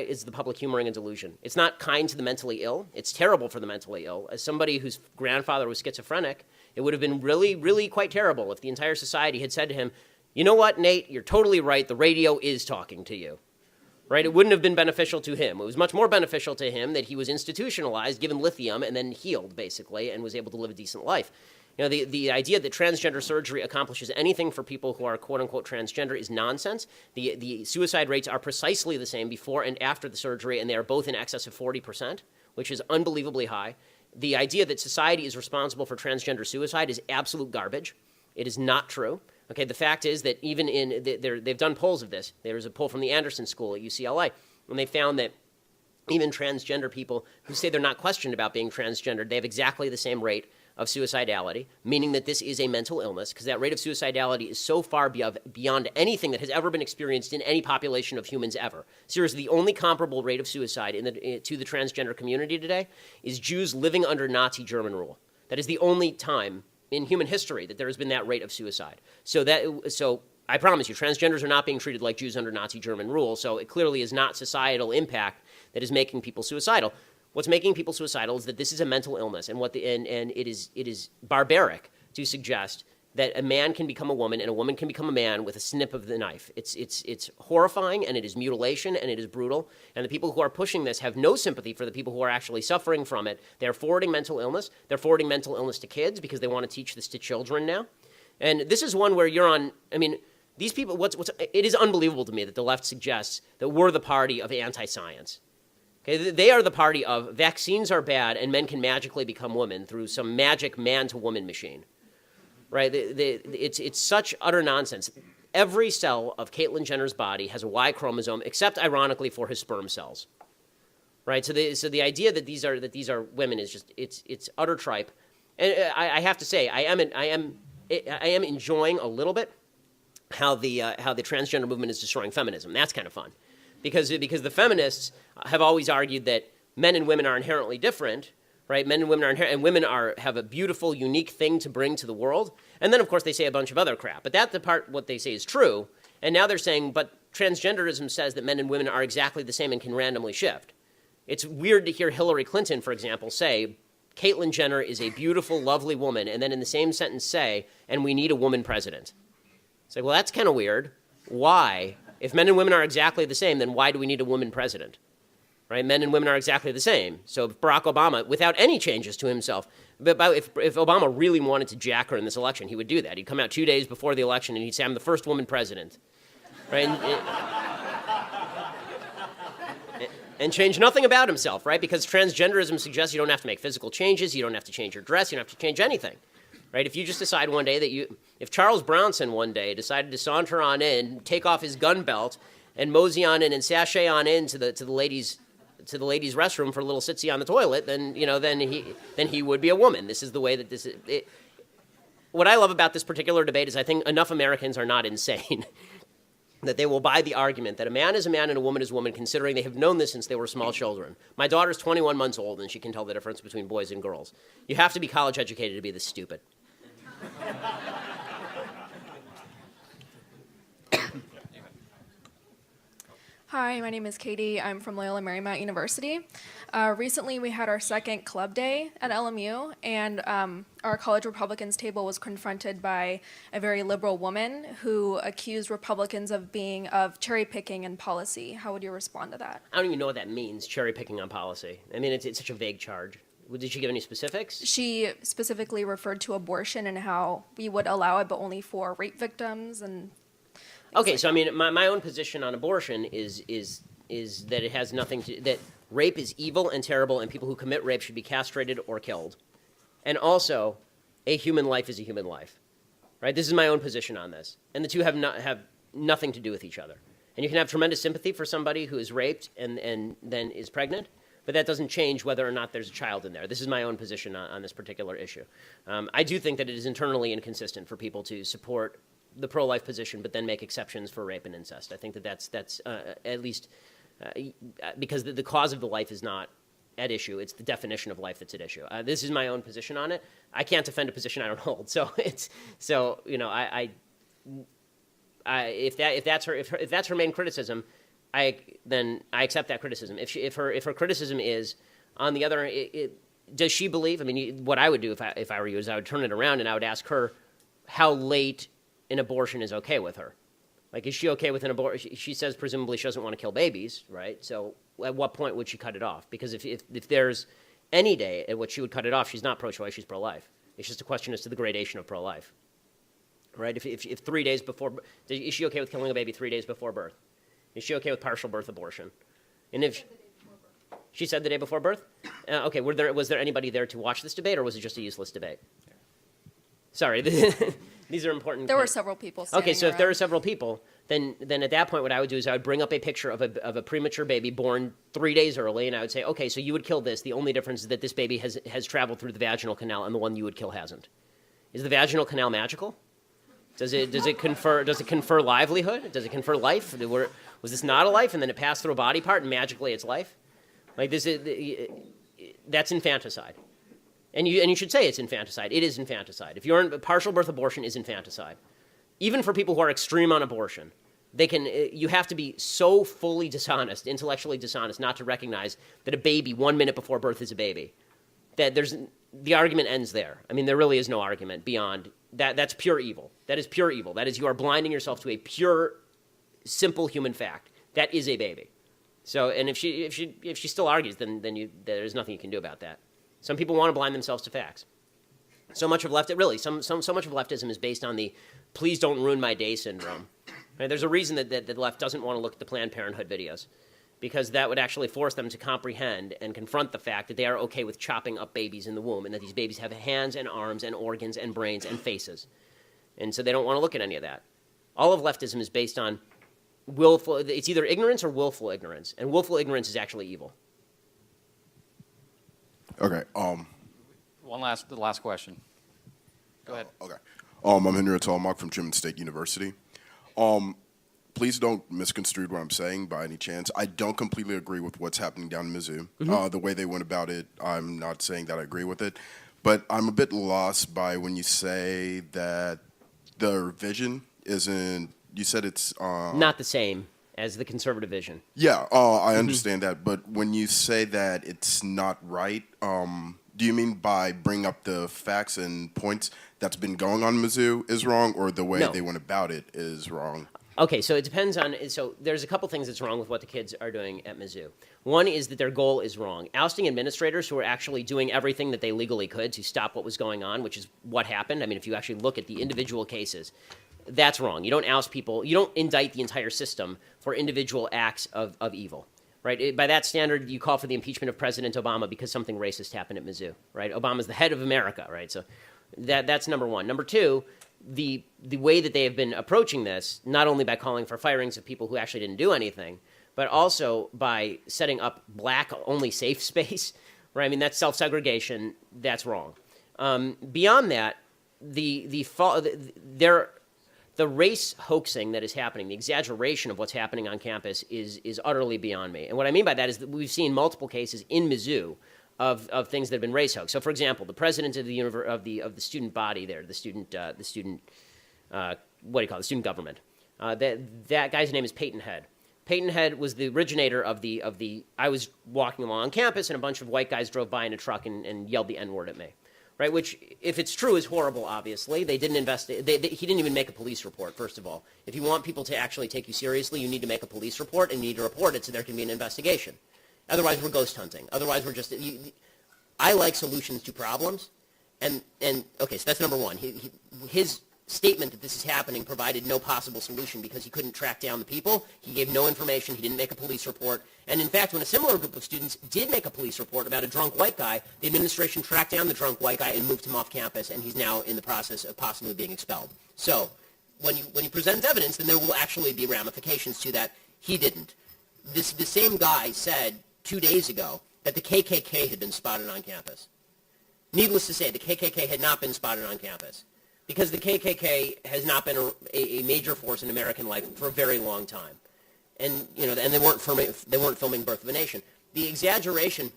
is the public humoring a delusion? It's not kind to the mentally ill. It's terrible for the mentally ill. As somebody whose grandfather was schizophrenic, it would have been really, really quite terrible if the entire society had said to him, you know what, Nate, you're totally right. The radio is talking to you. Right? It wouldn't have been beneficial to him. It was much more beneficial to him that he was institutionalized, given lithium, and then healed, basically, and was able to live a decent life. The idea that transgender surgery accomplishes anything for people who are quote-unquote transgender is nonsense. The suicide rates are precisely the same before and after the surgery, and they are both in excess of 40%, which is unbelievably high. The idea that society is responsible for transgender suicide is absolute garbage. It is not true. Okay, the fact is that even they've done polls of this. There was a poll from the Anderson School at UCLA, and they found that even transgender people who say they're not questioned about being transgendered, they have exactly the same rate of suicidality, meaning that this is a mental illness, because that rate of suicidality is so far beyond anything that has ever been experienced in any population of humans ever. Seriously, the only comparable rate of suicide to the transgender community today is Jews living under Nazi German rule. That is the only time in human history that there has been that rate of suicide. So I promise you, transgenders are not being treated like Jews under Nazi German rule, so it clearly is not societal impact that is making people suicidal. what's making people suicidal is that this is a mental illness, and it is barbaric to suggest that a man can become a woman and a woman can become a man with a snip of the knife. It's horrifying, and it is mutilation, and it is brutal. And the people who are pushing this have no sympathy for the people who are actually suffering from it. They're forwarding mental illness. They're forwarding mental illness to kids because they want to teach this to children now. And this is one where you're on. I mean, these people. It is unbelievable to me that the left suggests that we're the party of anti-science. Okay, they are the party of vaccines are bad and men can magically become women through some magic man-to-woman machine. Right? It's such utter nonsense. Every cell of Caitlyn Jenner's body has a Y chromosome, except ironically for his sperm cells. Right? So the idea that these are women is just it's utter tripe. And I have to say I am enjoying a little bit how the transgender movement is destroying feminism. That's kind of fun, because the feminists have always argued that men and women are inherently different. Right? Men and women have a beautiful, unique thing to bring to the world. And then, of course, they say a bunch of other crap. But that's the part what they say is true. And now they're saying, but transgenderism says that men and women are exactly the same and can randomly shift. It's weird to hear Hillary Clinton, for example, say, Caitlyn Jenner is a beautiful, lovely woman, and then in the same sentence say, and we need a woman president. It's like, well, that's kind of weird. Why? If men and women are exactly the same, then why do we need a woman president? Right? Men and women are exactly the same. So if Barack Obama, without any changes to himself, but if Obama really wanted to jack her in this election, he would do that. He'd come out 2 days before the election and he'd say, I'm the first woman president. Right? And change nothing about himself, right? Because transgenderism suggests you don't have to make physical changes, you don't have to change your dress, you don't have to change anything. Right? If you just decide one day that if Charles Bronson one day decided to saunter on in, take off his gun belt, and mosey on in and sashay on in to the ladies' restroom for a little sitsy on the toilet, then he would be a woman. This is the way that this is. What I love about this particular debate is I think enough Americans are not insane that they will buy the argument that a man is a man and a woman is a woman, considering they have known this since they were small children. My daughter's 21 months old, and she can tell the difference between boys and girls. You have to be college educated to be this stupid. Hi, my name is Katie. I'm from Loyola Marymount University. Recently, we had our second club day at LMU, and our college Republicans table was confronted by a very liberal woman who accused Republicans of cherry picking in policy. How would you respond to that? I don't even know what that means, cherry picking on policy. I mean, it's such a vague charge. Did she give any specifics? She specifically referred to abortion and how we would allow it, but only for rape victims and. Okay, so I mean, my own position on abortion is that it has nothing to that rape is evil and terrible, and people who commit rape should be castrated or killed, and also, a human life is a human life, right? This is my own position on this, and the two have nothing to do with each other. And you can have tremendous sympathy for somebody who is raped and then is pregnant, but that doesn't change whether or not there's a child in there. This is my own position on this particular issue. I do think that it is internally inconsistent for people to support the pro-life position, but then make exceptions for rape and incest. I think that's at least because the cause of the life is not at issue. It's the definition of life that's at issue. This is my own position on it. I can't defend a position I don't hold. So if that's her main criticism, then I accept that criticism. If her criticism is on the other, does she believe? I mean, what I would do if I were you is I would turn it around and I would ask her how late an abortion is okay with her. Like, is she okay with an abortion? She says presumably she doesn't want to kill babies, right? So at what point would she cut it off? Because if there's any day at which she would cut it off, she's not pro-choice, she's pro-life. It's just a question as to the gradation of pro-life, right? If 3 days before, is she okay with killing a baby 3 days before birth? Is she okay with partial birth abortion? And if she said the day before birth? Okay, was there anybody there to watch this debate, or was it just a useless debate? Sorry, these are important. There were several people standing Okay, so if there around. are several people, then at that point what I would do is I would bring up a picture of a premature baby born 3 days early, and I would say, okay, so you would kill this. The only difference is that this baby has traveled through the vaginal canal, and the one you would kill hasn't. Is the vaginal canal magical? Does it confer livelihood? Does it confer life? Was this not a life, and then it passed through a body part, and magically it's life? Like this that's infanticide. And you should say it's infanticide. It is infanticide. If you're in partial birth abortion is infanticide. Even for people who are extreme on abortion, They can. You have to be so fully dishonest, intellectually dishonest, not to recognize that a baby 1 minute before birth is a baby. That the argument ends there. I mean, there really is no argument beyond that. That's pure evil. That is pure evil. That is, you are blinding yourself to a pure, simple human fact. That is a baby. So, and if she still argues, then there's nothing you can do about that. Some people want to blind themselves to facts. So much of so much of leftism is based on the "please don't ruin my day" syndrome. Right? There's a reason that the left doesn't want to look at the Planned Parenthood videos, because that would actually force them to comprehend and confront the fact that they are okay with chopping up babies in the womb, and that these babies have hands and arms and organs and brains and faces. And so they don't want to look at any of that. All of leftism is based on willful. It's either ignorance or willful ignorance, and willful ignorance is actually evil. Okay. The last question. Go ahead. Okay. I'm Henry Talmark from German State University. Please don't misconstrue what I'm saying by any chance. I don't completely agree with what's happening down in Mizzou. The way they went about it, I'm not saying that I agree with it. But I'm a bit lost by when you say that the vision isn't, you said it's... not the same as the conservative vision. Yeah, I understand that. But when you say that it's not right, do you mean by bring up the facts and points that's been going on in Mizzou is wrong, or the way No. they went about it is wrong? Okay, so it depends on. So there's a couple things that's wrong with what the kids are doing at Mizzou. One is that their goal is wrong. Ousting administrators who are actually doing everything that they legally could to stop what was going on, which is what happened. I mean, if you actually look at the individual cases, that's wrong. You don't oust people. You don't indict the entire system for individual acts of evil. Right? By that standard, you call for the impeachment of President Obama because something racist happened at Mizzou. Right? Obama's the head of America. Right? So that's number one. Number two, the way that they have been approaching this, not only by calling for firings of people who actually didn't do anything, but also by setting up black-only safe space, right? I mean, that's self-segregation. That's wrong. Beyond that, the race hoaxing that is happening, the exaggeration of what's happening on campus is utterly beyond me. And what I mean by that is that we've seen multiple cases in Mizzou of things that have been race hoax. So, for example, the president of the student body there, the student student government. That guy's name is Peyton Head. Peyton Head was the originator of the. I was walking along campus and a bunch of white guys drove by in a truck and yelled the N-word at me, right? Which, if it's true, is horrible. Obviously, they didn't investigate. He didn't even make a police report. First of all, if you want people to actually take you seriously, you need to make a police report and you need to report it so there can be an investigation. Otherwise, we're ghost hunting. Otherwise, we're just. I like solutions to problems, and okay, so that's number one. His statement that this is happening provided no possible solution because he couldn't track down the people. He gave no information. He didn't make a police report. And in fact, when a similar group of students did make a police report about a drunk white guy, the administration tracked down the drunk white guy and moved him off campus, and he's now in the process of possibly being expelled. So when you present evidence, then there will actually be ramifications to that. He didn't. The same guy said 2 days ago that the KKK had been spotted on campus. Needless to say, the KKK had not been spotted on campus because the KKK has not been a major force in American life for a very long time. And they weren't filming Birth of a Nation. The exaggeration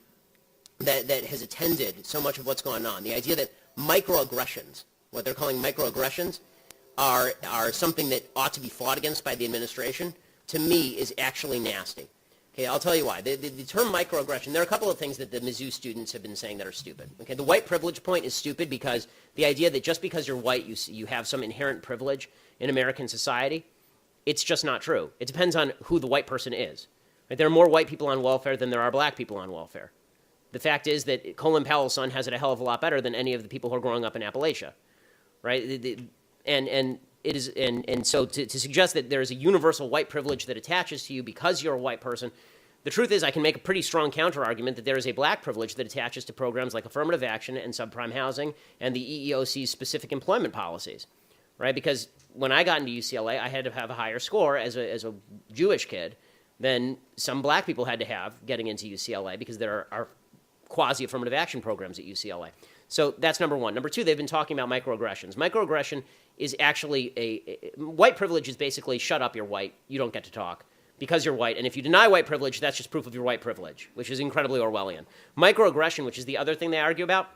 that has attended so much of what's going on, the idea that microaggressions, what they're calling microaggressions, are something that ought to be fought against by the administration, to me is actually nasty. Okay, I'll tell you why. The term microaggression, there are a couple of things that the Mizzou students have been saying that are stupid. Okay, the white privilege point is stupid because the idea that just because you're white, you have some inherent privilege in American society, it's just not true. It depends on who the white person is. Right? There are more white people on welfare than there are black people on welfare. The fact is that Colin Powell's son has it a hell of a lot better than any of the people who are growing up in Appalachia, right? And so to suggest that there is a universal white privilege that attaches to you because you're a white person, the truth is I can make a pretty strong counter-argument that there is a black privilege that attaches to programs like affirmative action and subprime housing and the EEOC's specific employment policies, right? Because when I got into UCLA, I had to have a higher score as a Jewish kid than some black people had to have getting into UCLA because there are quasi-affirmative action programs at UCLA. So that's number one. Number two, they've been talking about microaggressions. Microaggression is actually white privilege is basically shut up, you're white, you don't get to talk because you're white. And if you deny white privilege, that's just proof of your white privilege, which is incredibly Orwellian. Microaggression, which is the other thing they argue about,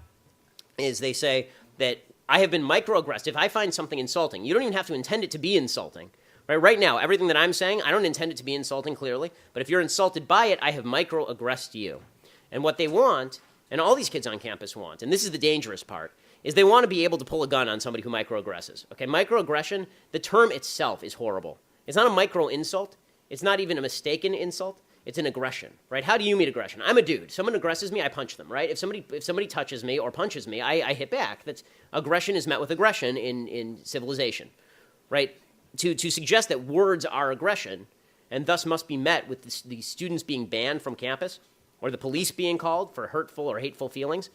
is they say that I have been microaggressed. If I find something insulting, you don't even have to intend it to be insulting, Right now, everything that I'm saying, I don't intend it to be insulting, clearly, but if you're insulted by it, I have microaggressed you. And what they want, and all these kids on campus want, and this is the dangerous part, is they want to be able to pull a gun on somebody who microaggresses. Okay, microaggression, the term itself is horrible. It's not a micro-insult. It's not even a mistaken insult. It's an aggression, right? How do you meet aggression? I'm a dude. Someone aggresses me, I punch them, right? If somebody touches me or punches me, I hit back. That's aggression is met with aggression in civilization, right? To suggest that words are aggression and thus must be met with the students being banned from campus or the police being called for hurtful or hateful feelings,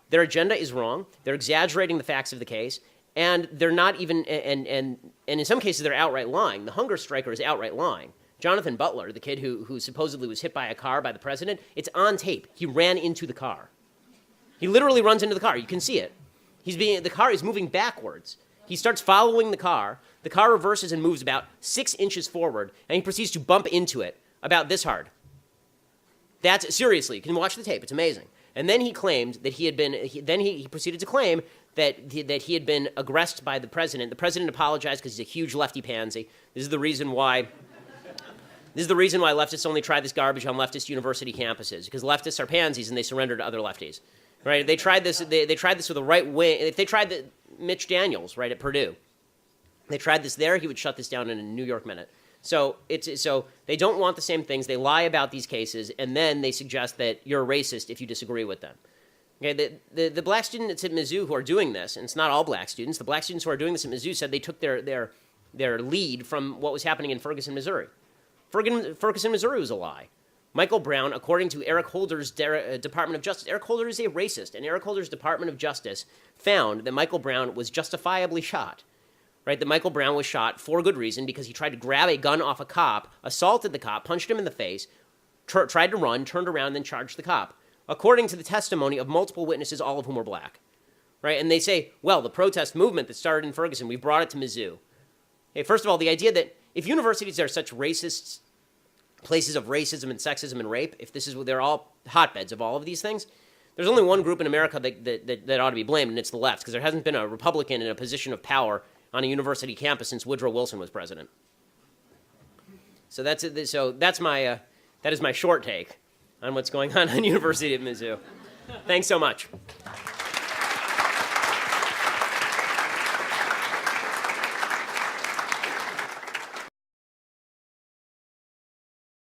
their agenda is wrong. They're exaggerating the facts of the case, and they're not even, and in some cases they're outright lying. The hunger striker is outright lying. Jonathan Butler, the kid who supposedly was hit by a car by the president, it's on tape. He ran into the car. He literally runs into the car. You can see it. The car is moving backwards. He starts following the car. The car reverses and moves about 6 inches forward, and he proceeds to bump into it about this hard. That's seriously, you can watch the tape. It's amazing. And then he claimed that he proceeded to claim that he had been aggressed by the president. The president apologized because he's a huge lefty pansy. This is the reason why leftists only try this garbage on leftist university campuses, because leftists are pansies and they surrender to other lefties. Right? They tried this with a right wing. If they tried Mitch Daniels, right, at Purdue, they tried this there, he would shut this down in a New York minute. So they don't want the same things. They lie about these cases, and then they suggest that you're a racist if you disagree with them. Okay, the black students at Mizzou who are doing this, and it's not all black students, the black students who are doing this at Mizzou said they took their lead from what was happening in Ferguson, Missouri. Ferguson, Missouri was a lie. Michael Brown, according to Eric Holder's Department of Justice, Eric Holder is a racist, and Eric Holder's Department of Justice found that Michael Brown was justifiably shot. Right, that Michael Brown was shot for good reason because he tried to grab a gun off a cop, assaulted the cop, punched him in the face, tried to run, turned around, then charged the cop, according to the testimony of multiple witnesses, all of whom were black. Right, and they say, well, the protest movement that started in Ferguson, we brought it to Mizzou. Okay, first of all, the idea that if universities are such racist places of racism and sexism and rape, they're all hotbeds of all of these things, there's only one group in America that ought to be blamed, and it's the left, because there hasn't been a Republican in a position of power on a university campus since Woodrow Wilson was president. So that is my short take on what's going on University of Mizzou. Thanks so much.